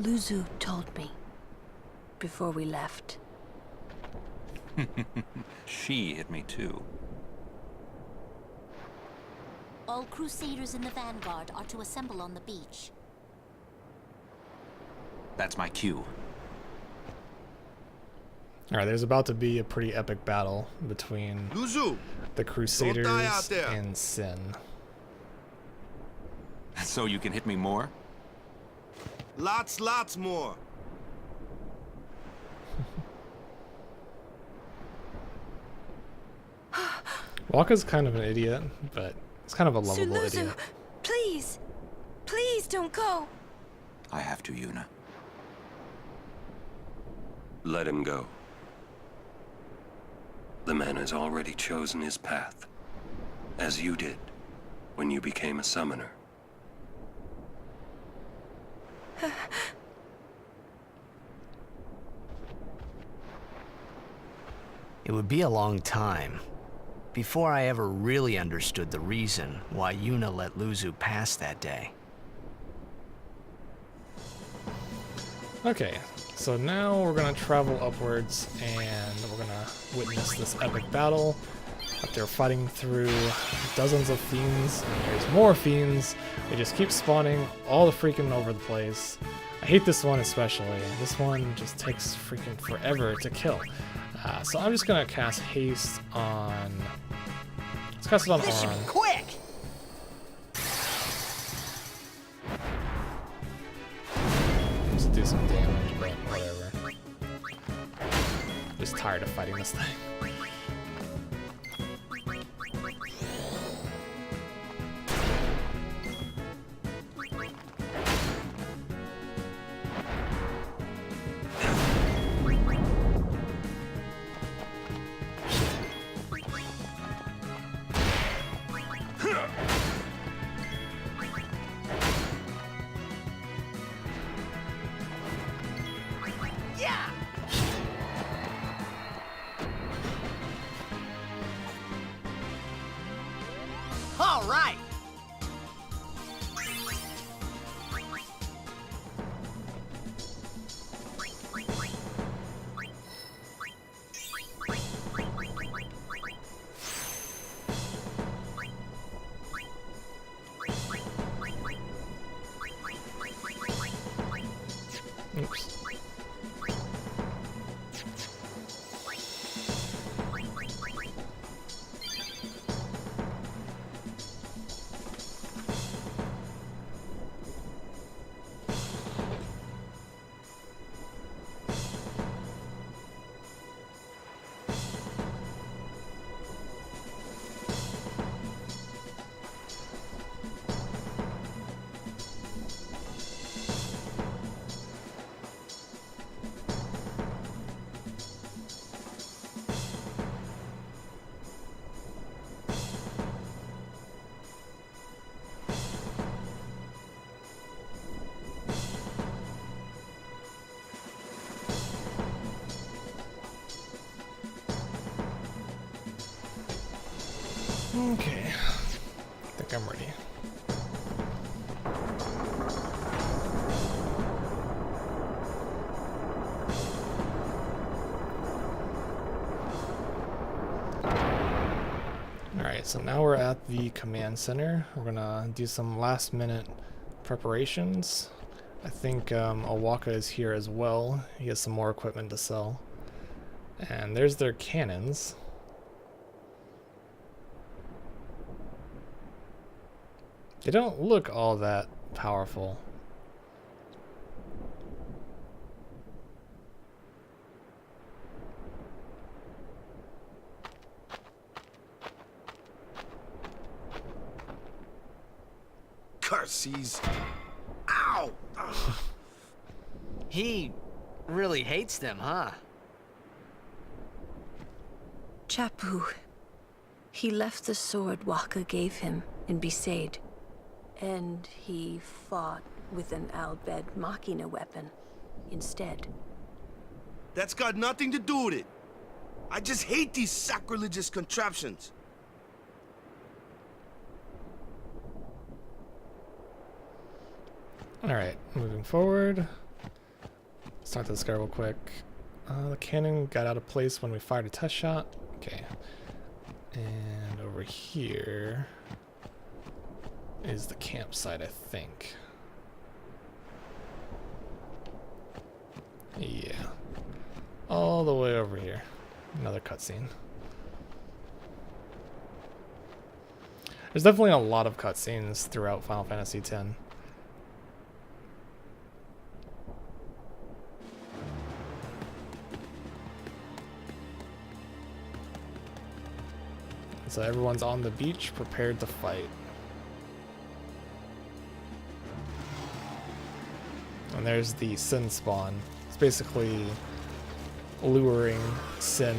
S11: Luzu told me before we left.
S13: She hit me too.
S7: All Crusaders in the Vanguard are to assemble on the beach.
S13: That's my cue.
S1: Alright, there's about to be a pretty epic battle between the Crusaders and Sin.
S13: So you can hit me more?
S5: Lots more.
S1: Wakka's kind of an idiot, but he's kind of a lovable idiot.
S6: Please! Please don't go!
S13: I have to, Yuna.
S4: Let him go. The man has already chosen his path, as you did when you became a summoner.
S3: It would be a long time before I ever really understood the reason why Yuna let Luzu pass that day.
S1: Okay, so now we're gonna travel upwards and we're gonna witness this epic battle. After fighting through dozens of fiends, and there's more fiends. They just keep spawning all the freaking over the place. I hate this one especially. This one just takes freaking forever to kill. So I'm just gonna cast haste on. Let's cast it on
S12: This should
S1: Auron.
S12: be quick!
S1: Just do some damage, but whatever. Just tired of fighting this thing.
S12: Yeah! All right!
S1: Oops. Okay, I think I'm ready. Alright, so now we're at the command center. We're gonna do some last minute preparations. I think Awaka is here as well. He has some more equipment to sell. And there's their cannons. They don't look all that powerful.
S5: Curses! Ow!
S12: He really hates them, huh?
S11: Chapu. He left the sword Wakka gave him in Besaid. And he fought with an Albed Machina weapon instead.
S5: That's got nothing to do with it. I just hate these sacrilegious contraptions.
S1: Alright, moving forward. Let's talk to this guy real quick. The cannon got out of place when we fired a test shot. Okay. And over here is the campsite, I think. Yeah. All the way over here. Another cutscene. There's definitely a lot of cutscenes throughout Final Fantasy X. So everyone's on the beach, prepared to fight. And there's the Sin spawn. It's basically luring Sin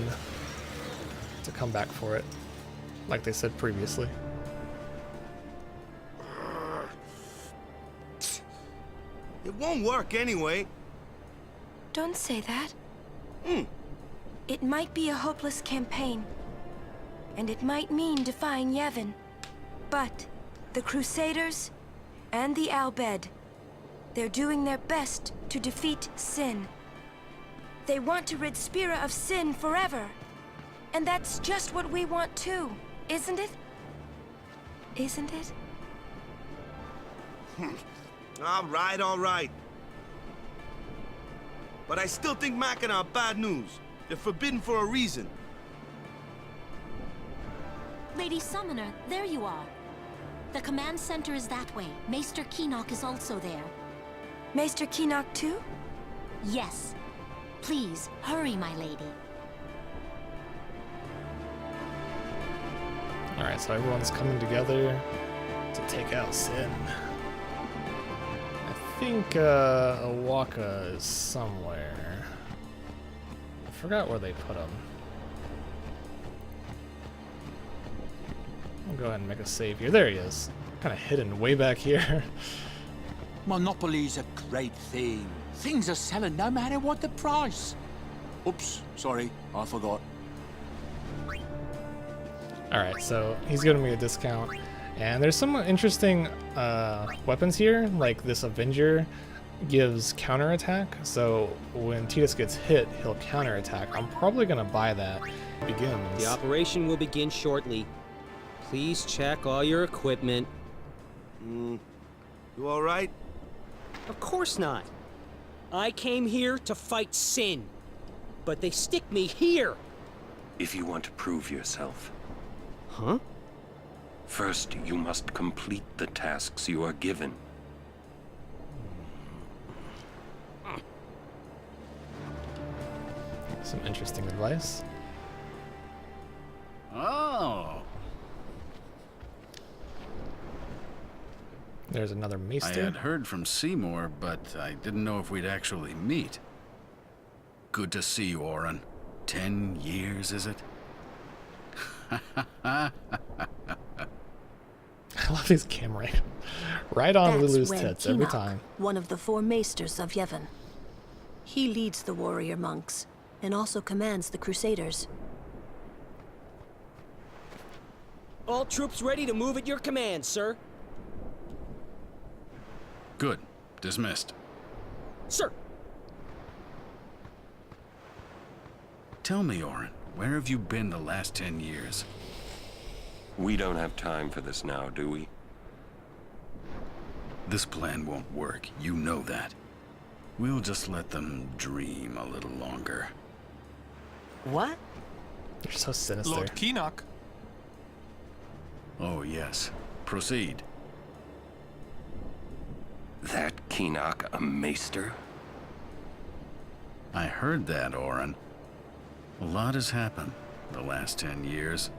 S1: to come back for it, like they said previously.
S5: It won't work anyway.
S6: Don't say that. It might be a hopeless campaign, and it might mean defying Yevon. But the Crusaders and the Albed, they're doing their best to defeat Sin. They want to rid Spira of Sin forever. And that's just what we want too, isn't it? Isn't it?
S5: All right. But I still think Machina are bad news. They're forbidden for a reason.
S7: Lady Summoner, there you are. The command center is that way. Maester Keenock is also there.
S6: Maester Keenock too?
S7: Yes. Please, hurry, my lady.
S1: Alright, so everyone's coming together to take out Sin. I think Awaka is somewhere. I forgot where they put him. I'll go ahead and make a save here. There he is. Kind of hidden way back here.
S2: Monopoly's a great thing. Things are selling no matter what the price. Oops, sorry, I forgot.
S1: Alright, so he's giving me a discount. And there's some interesting weapons here, like this Avenger gives counterattack. So when Tidus gets hit, he'll counterattack. I'm probably going to buy that. Begins.
S17: The operation will begin shortly. Please check all your equipment.
S5: You all right?
S17: Of course not. I came here to fight Sin, but they stick me here.
S4: If you want to prove yourself.
S17: Huh?
S4: First, you must complete the tasks you are given.
S1: Some interesting advice.
S21: Oh.
S1: There's another Maester.
S21: I had heard from Seymour, but I didn't know if we'd actually meet. Good to see you, Orin. 10 years, is it?
S1: I love his camera. Right on
S11: That's
S1: Lulu's
S11: Wen
S1: tits every
S11: Keenock,
S1: time.
S11: one of the 4 maesters of Yevon. He leads the warrior monks and also commands the Crusaders.
S17: All troops ready to move at your command, sir.
S21: Good. Dismissed.
S17: Sir.
S21: Tell me, Orin, where have you been the last 10 years?
S4: We don't have time for this now, do we?
S21: This plan won't work. You know that. We'll just let them dream a little longer.
S12: What?
S1: You're so sinister.
S20: Lord Keenock.
S21: Oh, yes. Proceed.
S4: That Keenock a maester?
S21: I heard that, Orin. A lot has happened the last 10 years.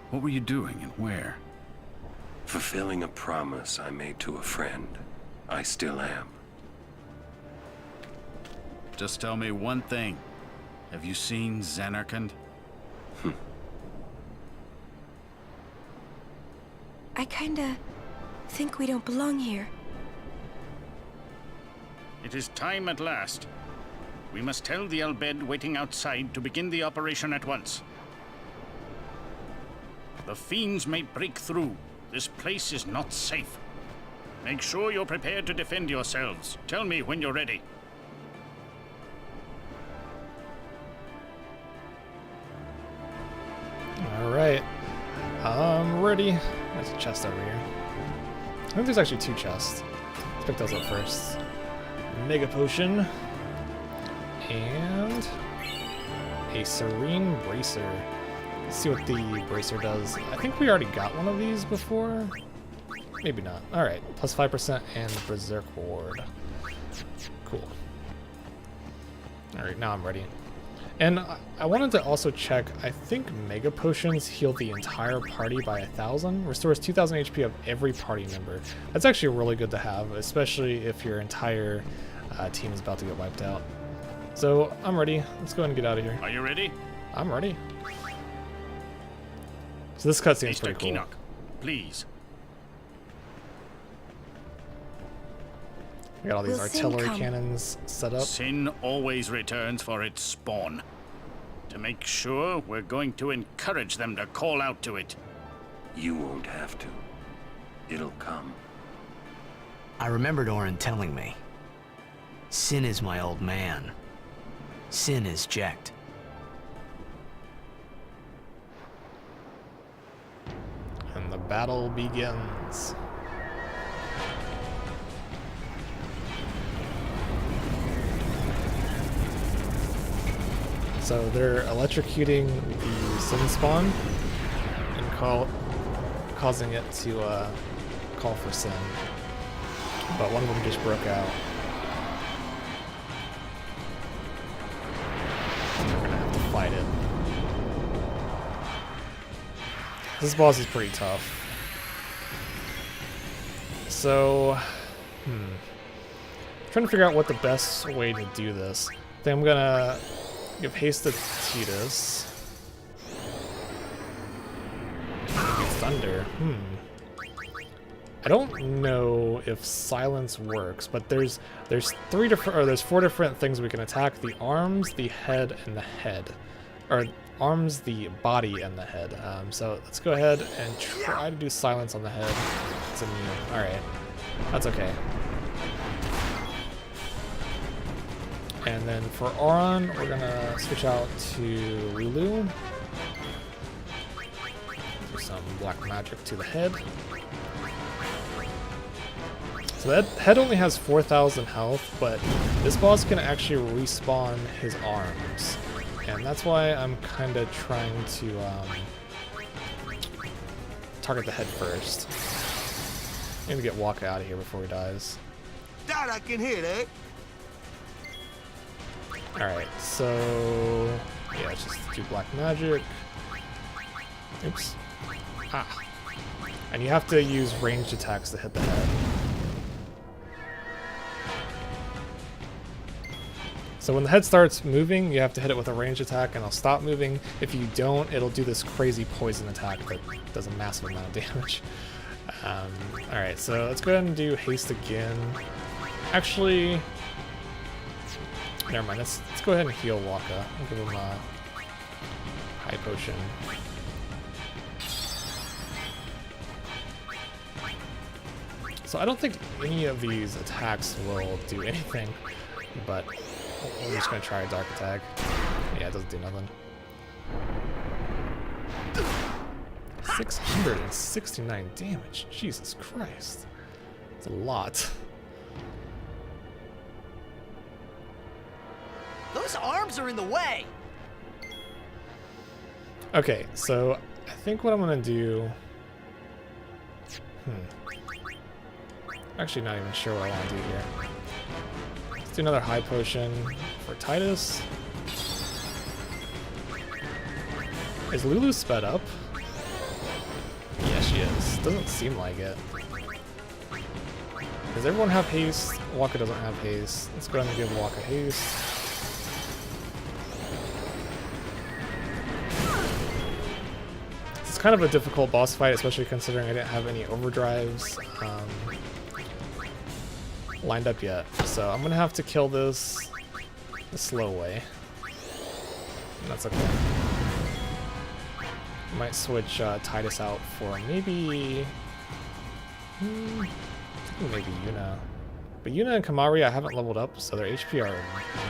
S21: What were you doing and where?
S4: Fulfilling a promise I made to a friend. I still am.
S21: Just tell me one thing. Have you seen Zanarkand?
S6: I kinda think we don't belong here.
S9: It is time at last. We must tell the Al Bhed waiting outside to begin the operation at once. The fiends may break through. This place is not safe. Make sure you're prepared to defend yourselves. Tell me when you're ready.
S1: Alright. I'm ready. There's a chest over here. I think there's actually 2 chests. Let's pick those up first. Mega Potion. And a Serene Bracer. Let's see what the bracer does. I think we already got one of these before. Maybe not. Alright, plus 5% and Berserk Ward. Cool. Alright, now I'm ready. And I wanted to also check, I think Mega Potions heal the entire party by 1,000. Restores 2,000 HP of every party member. That's actually really good to have, especially if your entire team is about to get wiped out. So, I'm ready. Let's go ahead and get out of here.
S9: Are you ready?
S1: I'm ready. So this cutscene's
S9: Mr.
S1: pretty cool.
S9: Keenock, please.
S1: We got all these artillery cannons set up.
S9: Sin always returns for its spawn. To make sure, we're going to encourage them to call out to it.
S4: You won't have to. It'll come.
S3: I remembered Orin telling me. Sin is my old man. Sin is Jecht.
S1: And the battle begins. So they're electrocuting the Sin spawn and causing it to call for Sin. But one of them just broke out. We're gonna have to fight it. This boss is pretty tough. So, trying to figure out what the best way to do this. I think I'm gonna give haste to Tidus. Maybe thunder. I don't know if silence works, but there's 4 different things we can attack: the arms, the head, and the head, or arms, the body, and the head. So let's go ahead and try to do silence on the head. It's immune. All right, that's okay. And then for Auron, we're gonna switch out to Lulu. Do some black magic to the head. So that head only has 4,000 health, but this boss can actually respawn his arms. And that's why I'm kind of trying to target the head first. Need to get Waka out of here before he dies.
S5: That I can hit, eh?
S1: Alright, so yeah, let's just do black magic. Oops. Ah. And you have to use ranged attacks to hit the head. So when the head starts moving, you have to hit it with a ranged attack and it'll stop moving. If you don't, it'll do this crazy poison attack that does a massive amount of damage. Alright, so let's go ahead and do haste again. Actually, never mind, let's go ahead and heal Waka. I'll give him a high potion. So I don't think any of these attacks will do anything, but we're just gonna try a dark attack. Yeah, it doesn't do nothing. 669 damage. Jesus Christ. It's a lot.
S12: Those arms are in the way.
S1: Okay, so I think what I'm gonna do. Actually, not even sure what I want to do here. Let's do another high potion for Tidus. Is Lulu sped up? Yeah, she is. Doesn't seem like it. Does everyone have haste? Waka doesn't have haste. Let's go ahead and give Waka haste. It's kind of a difficult boss fight, especially considering I didn't have any overdrives. lined up yet. So I'm gonna have to kill this the slow way. And that's okay. Might switch Titus out for maybe maybe Yuna. But Yuna and Kamari I haven't leveled up, so their HP are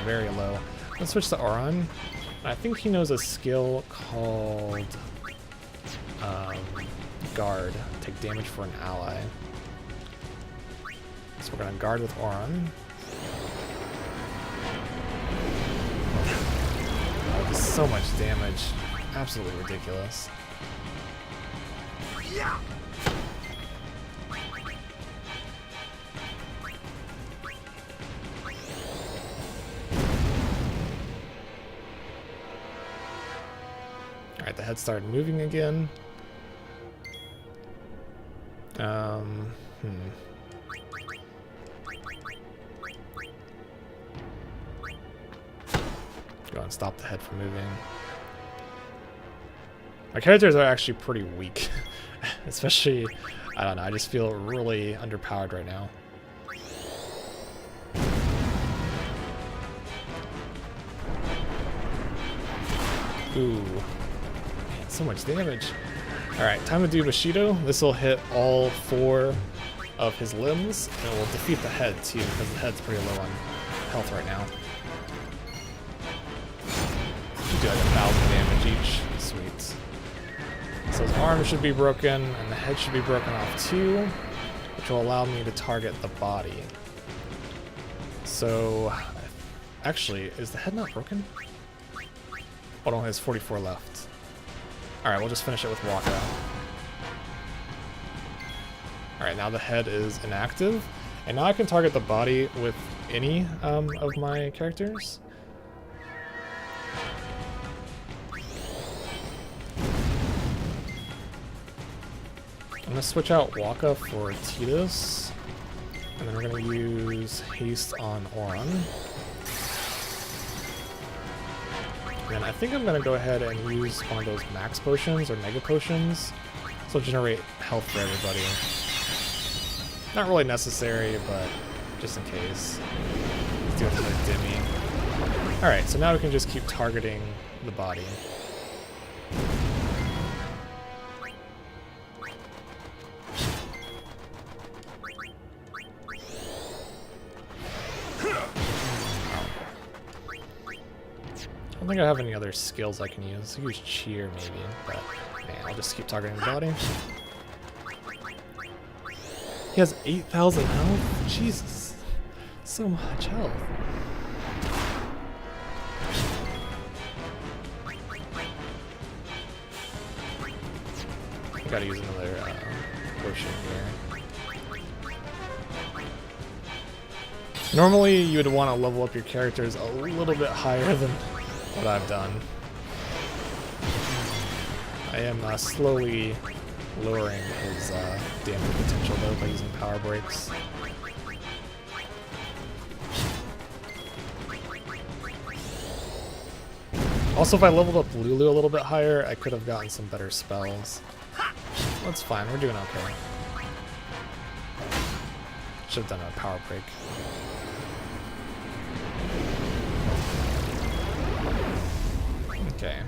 S1: very low. Let's switch to Oran. I think he knows a skill called Guard. Take damage for an ally. So we're gonna guard with Oran. Oh, this is so much damage. Absolutely ridiculous.
S5: Yeah.
S1: Alright, the head started moving again. Go and stop the head from moving. My characters are actually pretty weak. Especially, I don't know, I just feel really underpowered right now. Ooh. Man, so much damage. Alright, time to do Bushido. This will hit all 4 of his limbs, and it will defeat the head too, because the head's pretty low on health right now. Do like 1,000 damage each. Sweet. So his arm should be broken, and the head should be broken off too, which will allow me to target the body. So, actually, is the head not broken? Oh no, there's 44 left. Alright, we'll just finish it with Waka. Alright, now the head is inactive, and now I can target the body with any of my characters. I'm gonna switch out Waka for Titus, and then we're gonna use Haste on Oran. And I think I'm gonna go ahead and use one of those max potions or mega potions, so generate health for everybody. Not really necessary, but just in case. Let's do another Dimmy. Alright, so now we can just keep targeting the body. I don't think I have any other skills I can use. I can use Cheer maybe, but man, I'll just keep targeting the body. He has 8,000 health? Jesus. So much health. I gotta use another potion here. Normally you would want to level up your characters a little bit higher than what I've done. I am slowly lowering his damage potential though by using power breaks. Also, if I leveled up Lulu a little bit higher, I could have gotten some better spells. That's fine, we're doing okay. Should have done a power break. Okay.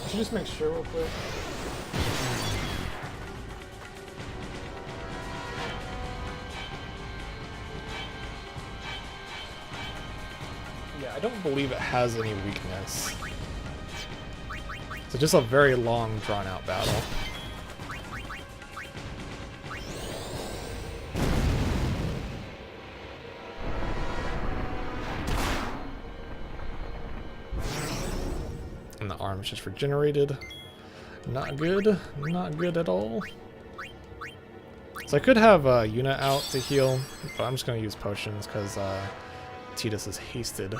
S1: Should just make sure real quick. Yeah, I don't believe it has any weakness. So just a very long, drawn-out battle. And the arm's just regenerated. Not good. Not good at all. So I could have Yuna out to heal, but I'm just going to use potions because Titus is hasted.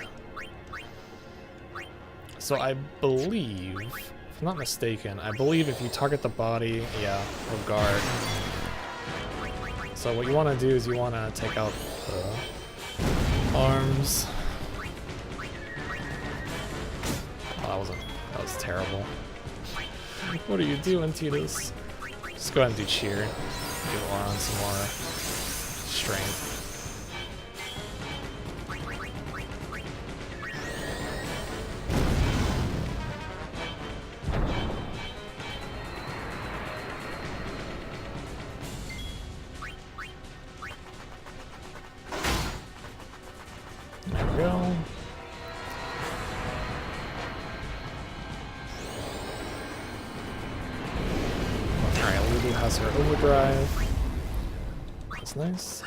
S1: So I believe, if I'm not mistaken, I believe if you target the body, yeah, or guard. So what you want to do is you want to take out the arms. that was terrible. What are you doing, Titus? Just go ahead and do cheer. Give Auron some more strength. There we go. Alright, Lulu has her overdrive. That's nice.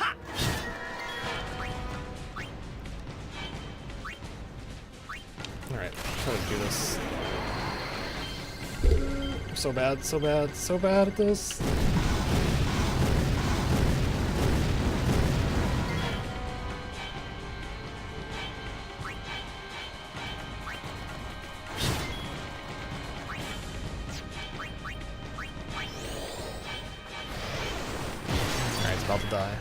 S1: Alright, try to do this. I'm so bad, so bad, so bad at this. About to die.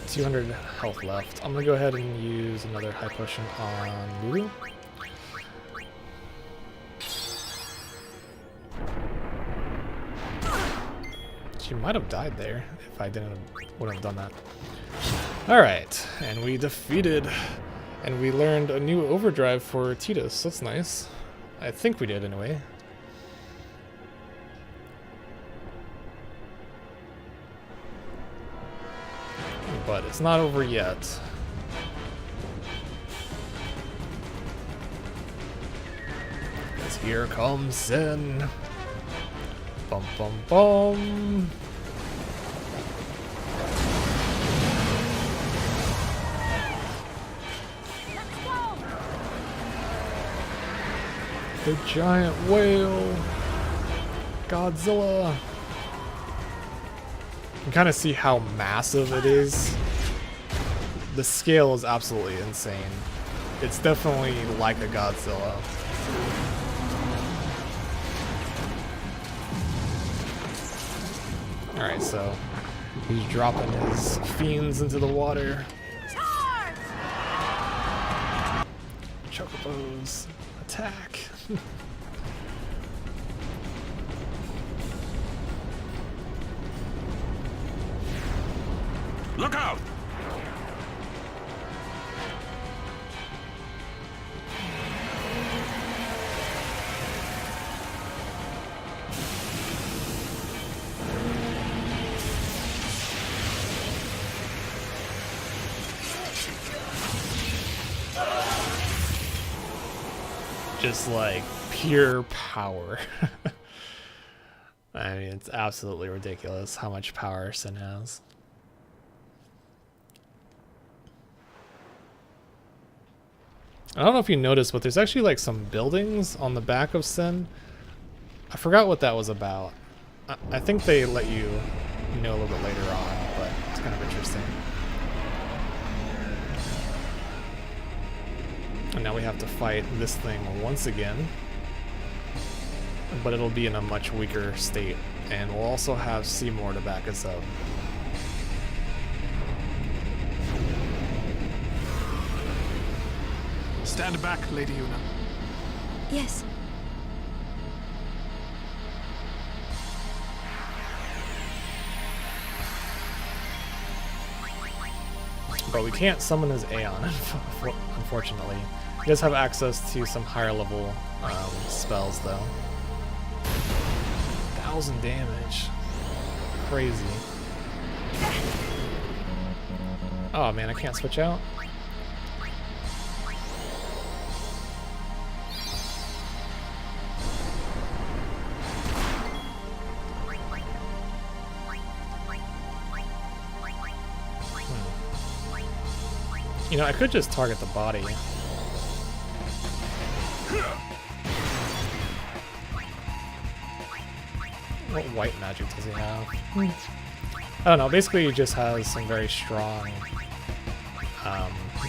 S1: 200 health left. I'm gonna go ahead and use another high potion on Lulu. She might have died there if I wouldn't have done that. Alright, and we defeated, and we learned a new overdrive for Titus. That's nice. I think we did anyway. But it's not over yet. Because here comes Sin. Bum bum bum. The giant whale. Godzilla. You can kind of see how massive it is. The scale is absolutely insane. It's definitely like a Godzilla. Alright, so he's dropping his fiends into the water. Chocobos, attack!
S9: Look out!
S1: Just like pure power. I mean, it's absolutely ridiculous how much power Sin has. I don't know if you noticed, but there's actually like some buildings on the back of Sin. I forgot what that was about. I think they let you know a little bit later on, but it's kind of interesting. And now we have to fight this thing once again, but it'll be in a much weaker state, and we'll also have Seymour to back us up.
S20: Stand back, Lady Yuna.
S6: Yes.
S1: But we can't summon his Aeon, unfortunately. He does have access to some higher level spells, though. 1,000 damage. Crazy. Oh man, I can't switch out? You know, I could just target the body. What white magic does he have? I don't know, basically he just has some very strong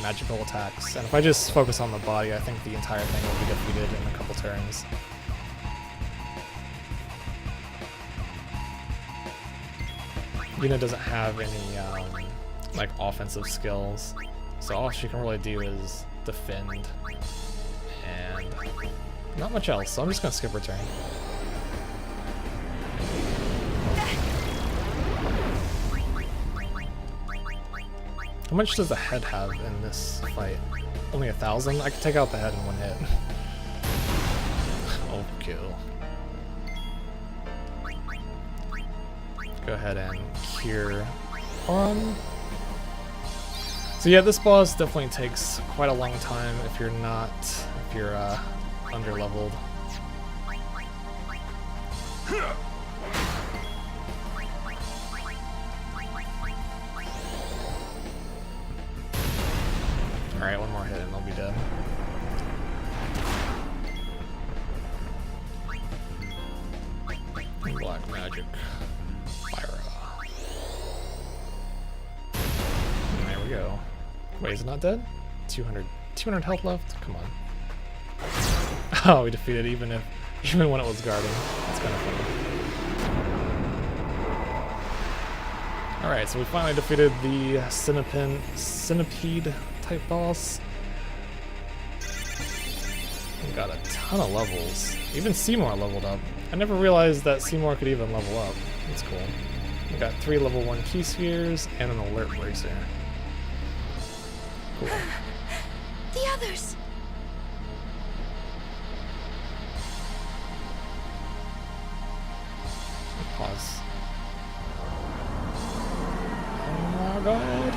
S1: magical attacks. And if I just focus on the body, I think the entire thing will be defeated in a couple turns. Yuna doesn't have any like offensive skills. So all she can really do is defend and not much else, so I'm just gonna skip return. How much does the head have in this fight? Only 1,000? I could take out the head in one hit. Overkill. Go ahead and cure on. So yeah, this boss definitely takes quite a long time if you're under-leveled. Alright, one more hit and I'll be dead. Black magic. Fire. And there we go. Wait, is it not dead? 200 health left? Come on. Oh, we defeated even when it was guarding. That's kind of funny. Alright, so we finally defeated the centipede type boss. We got a ton of levels. Even Seymour leveled up. I never realized that Seymour could even level up. That's cool. We got 3 level 1 key spheres and an alert bracer. Cool.
S6: The others!
S1: Pause. Oh my god.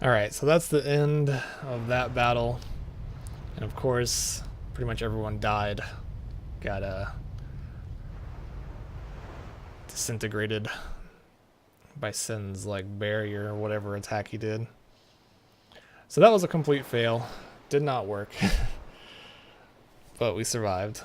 S1: Alright, so that's the end of that battle. And of course, pretty much everyone died. Got disintegrated by Sin's like barrier or whatever attack he did. So that was a complete fail. Did not work. But we survived.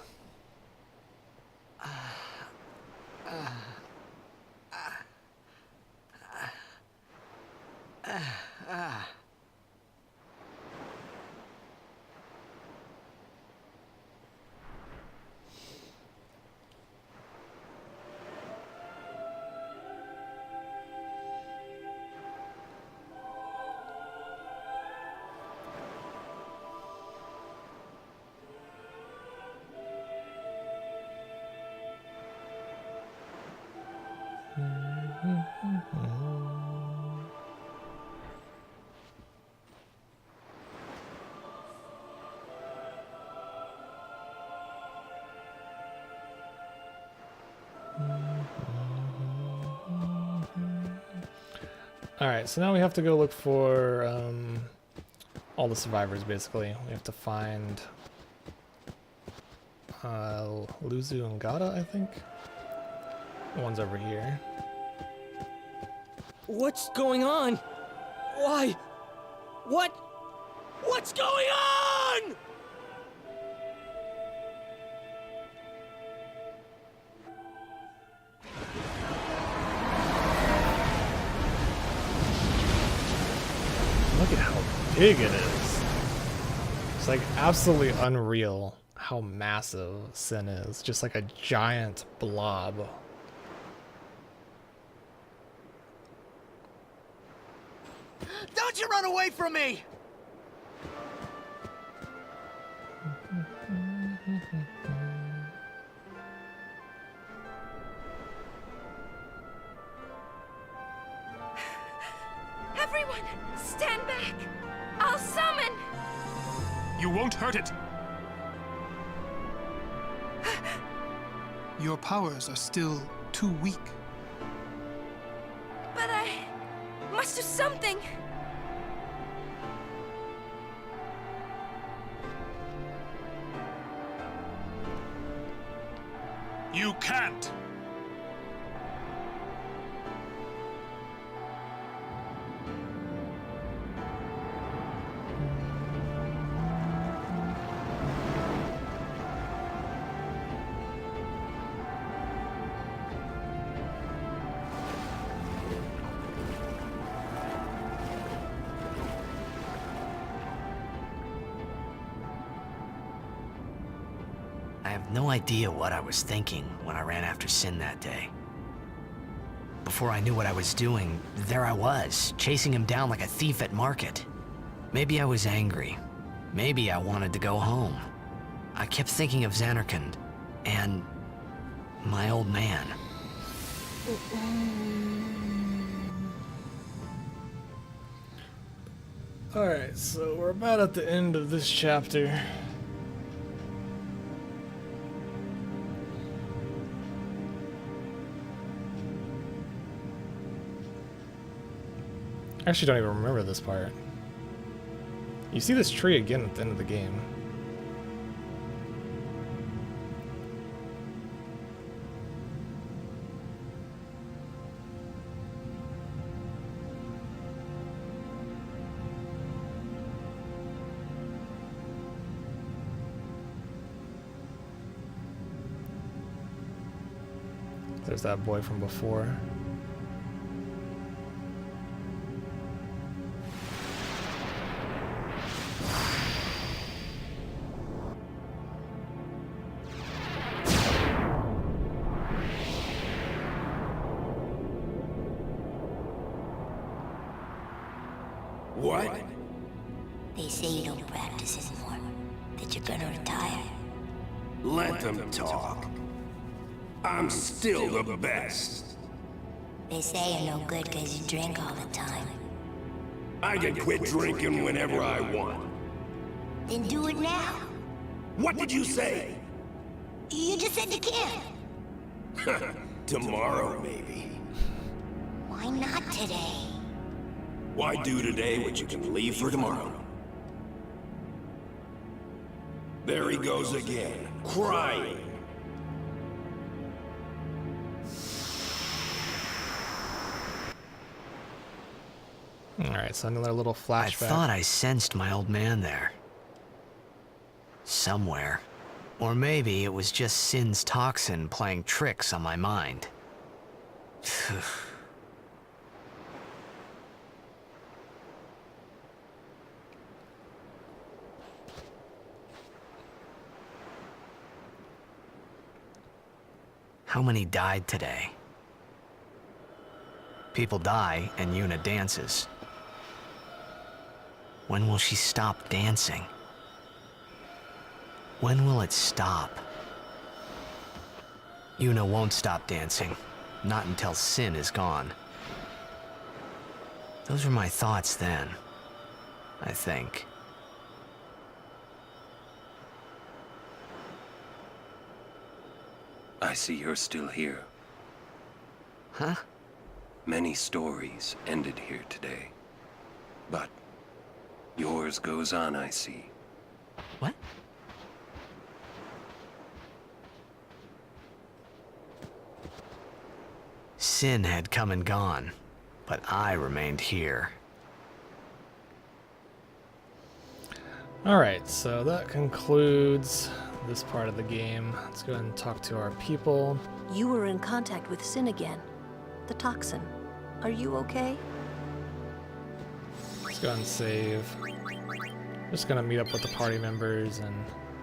S1: Alright, so now we have to go look for all the survivors, basically. We have to find Luzu and Gata, I think. The one's over here.
S17: What's going on? Why? What's going on?
S1: Look at how big it is. It's like absolutely unreal how massive Sin is. Just like a giant blob.
S12: Don't you run away from me!
S6: Everyone, stand back! I'll summon!
S2: You won't hurt it!
S20: your powers are still too weak.
S6: But I must do something.
S2: You can't!
S3: I have no idea what I was thinking when I ran after Sin that day. Before I knew what I was doing, there I was, chasing him down like a thief at market. Maybe I was angry. Maybe I wanted to go home. I kept thinking of Zanarkand and my old man.
S1: Alright, so we're about at the end of this chapter. I actually don't even remember this part. You see this tree again at the end of the game. There's that boy from before.
S15: What?
S22: They say you don't practice anymore, that you're gonna retire.
S15: Let them talk. I'm still the best.
S22: They say you're no good because you drink all the time.
S15: I can quit drinking whenever I want.
S22: Then do it now.
S15: What did you say?
S22: You just said you can't.
S15: Tomorrow, maybe.
S22: Why not today?
S15: Why do today what you can leave for tomorrow? There he goes again, crying.
S1: Alright, so another little flashback.
S3: I thought I sensed my old man there. Somewhere. Or maybe it was just Sin's toxin playing tricks on my mind. How many died today? People die and Yuna dances. When will she stop dancing? When will it stop? Yuna won't stop dancing. Not until Sin is gone. Those were my thoughts then, I think.
S4: I see you're still here.
S3: Huh?
S4: Many stories ended here today. But yours goes on, I see.
S3: What? Sin had come and gone, but I remained here.
S1: Alright, so that concludes this part of the game. Let's go ahead and talk to our people.
S11: You were in contact with Sin again. The toxin. Are you okay?
S1: Let's go ahead and save. Just gonna meet up with the party members and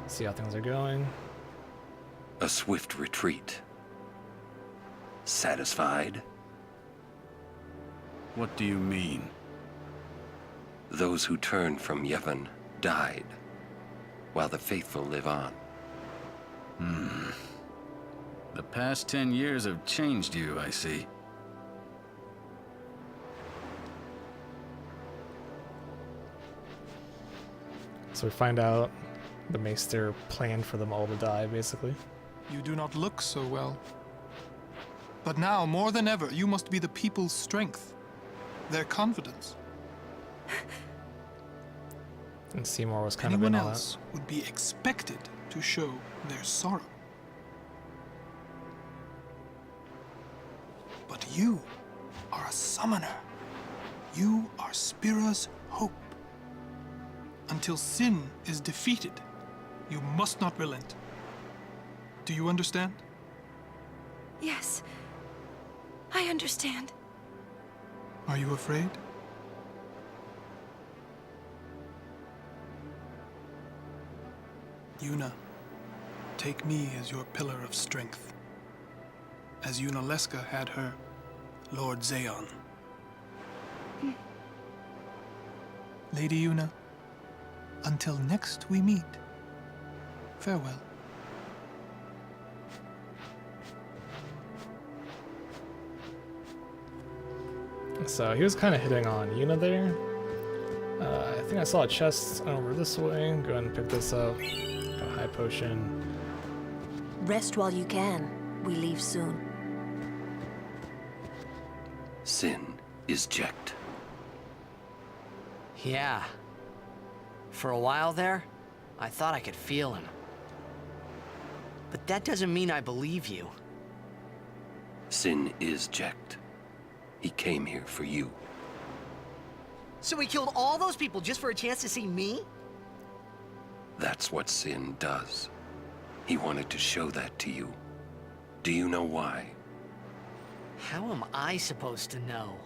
S1: see how things are going.
S4: A swift retreat. Satisfied?
S21: What do you mean?
S4: Those who turned from Yevon died, while the faithful live on.
S21: The past 10 years have changed you, I see.
S1: So we find out the Maester planned for them all to die, basically.
S20: You do not look so well. But now, more than ever, you must be the people's strength, their confidence.
S1: And Seymour was kind
S20: Anyone
S1: of in on
S20: else would be expected to show their sorrow. But you are a summoner. You are Spira's hope. Until sin is defeated, you must not relent. Do you understand?
S6: Yes, I understand.
S20: Are you afraid? Yuna, take me as your pillar of strength, as Yunalesca had her Lord Zayon. Lady Yuna, until next we meet, farewell.
S1: So he was kind of hitting on Yuna there. I think I saw a chest over this way. Go ahead and pick this up. Got a high potion.
S11: Rest while you can. We leave soon.
S4: Sin is checked.
S3: Yeah. For a while there, I thought I could feel him. But that doesn't mean I believe you.
S4: Sin is checked. He came here for you.
S3: So he killed all those people just for a chance to see me?
S4: That's what Sin does. He wanted to show that to you. Do you know why?
S3: How am I supposed to know?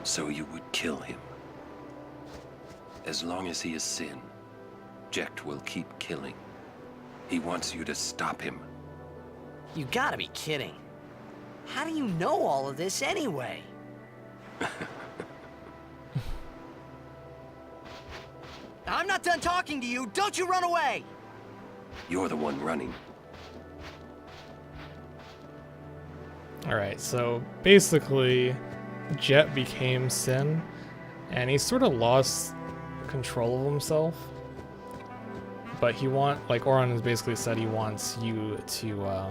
S4: So you would kill him. As long as he is Sin, Jecht will keep killing. He wants you to stop him.
S3: You gotta be kidding. How do you know all of this anyway? I'm not done talking to you. Don't you run away!
S4: You're the one running.
S1: Alright, so basically, Jet became Sin, and he sort of lost control of himself. But like Auron has basically said, he wants you to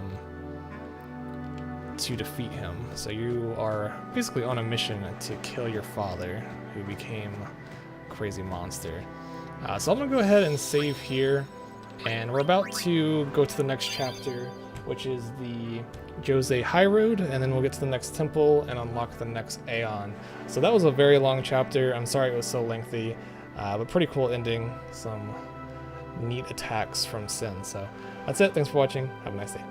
S1: defeat him. So you are basically on a mission to kill your father, who became a crazy monster. So I'm gonna go ahead and save here, and we're about to go to the next chapter, which is the Jose Highroad, and then we'll get to the next temple and unlock the next Aeon. So that was a very long chapter. I'm sorry it was so lengthy, but pretty cool ending. Some neat attacks from Sin. So that's it. Thanks for watching. Have a nice day.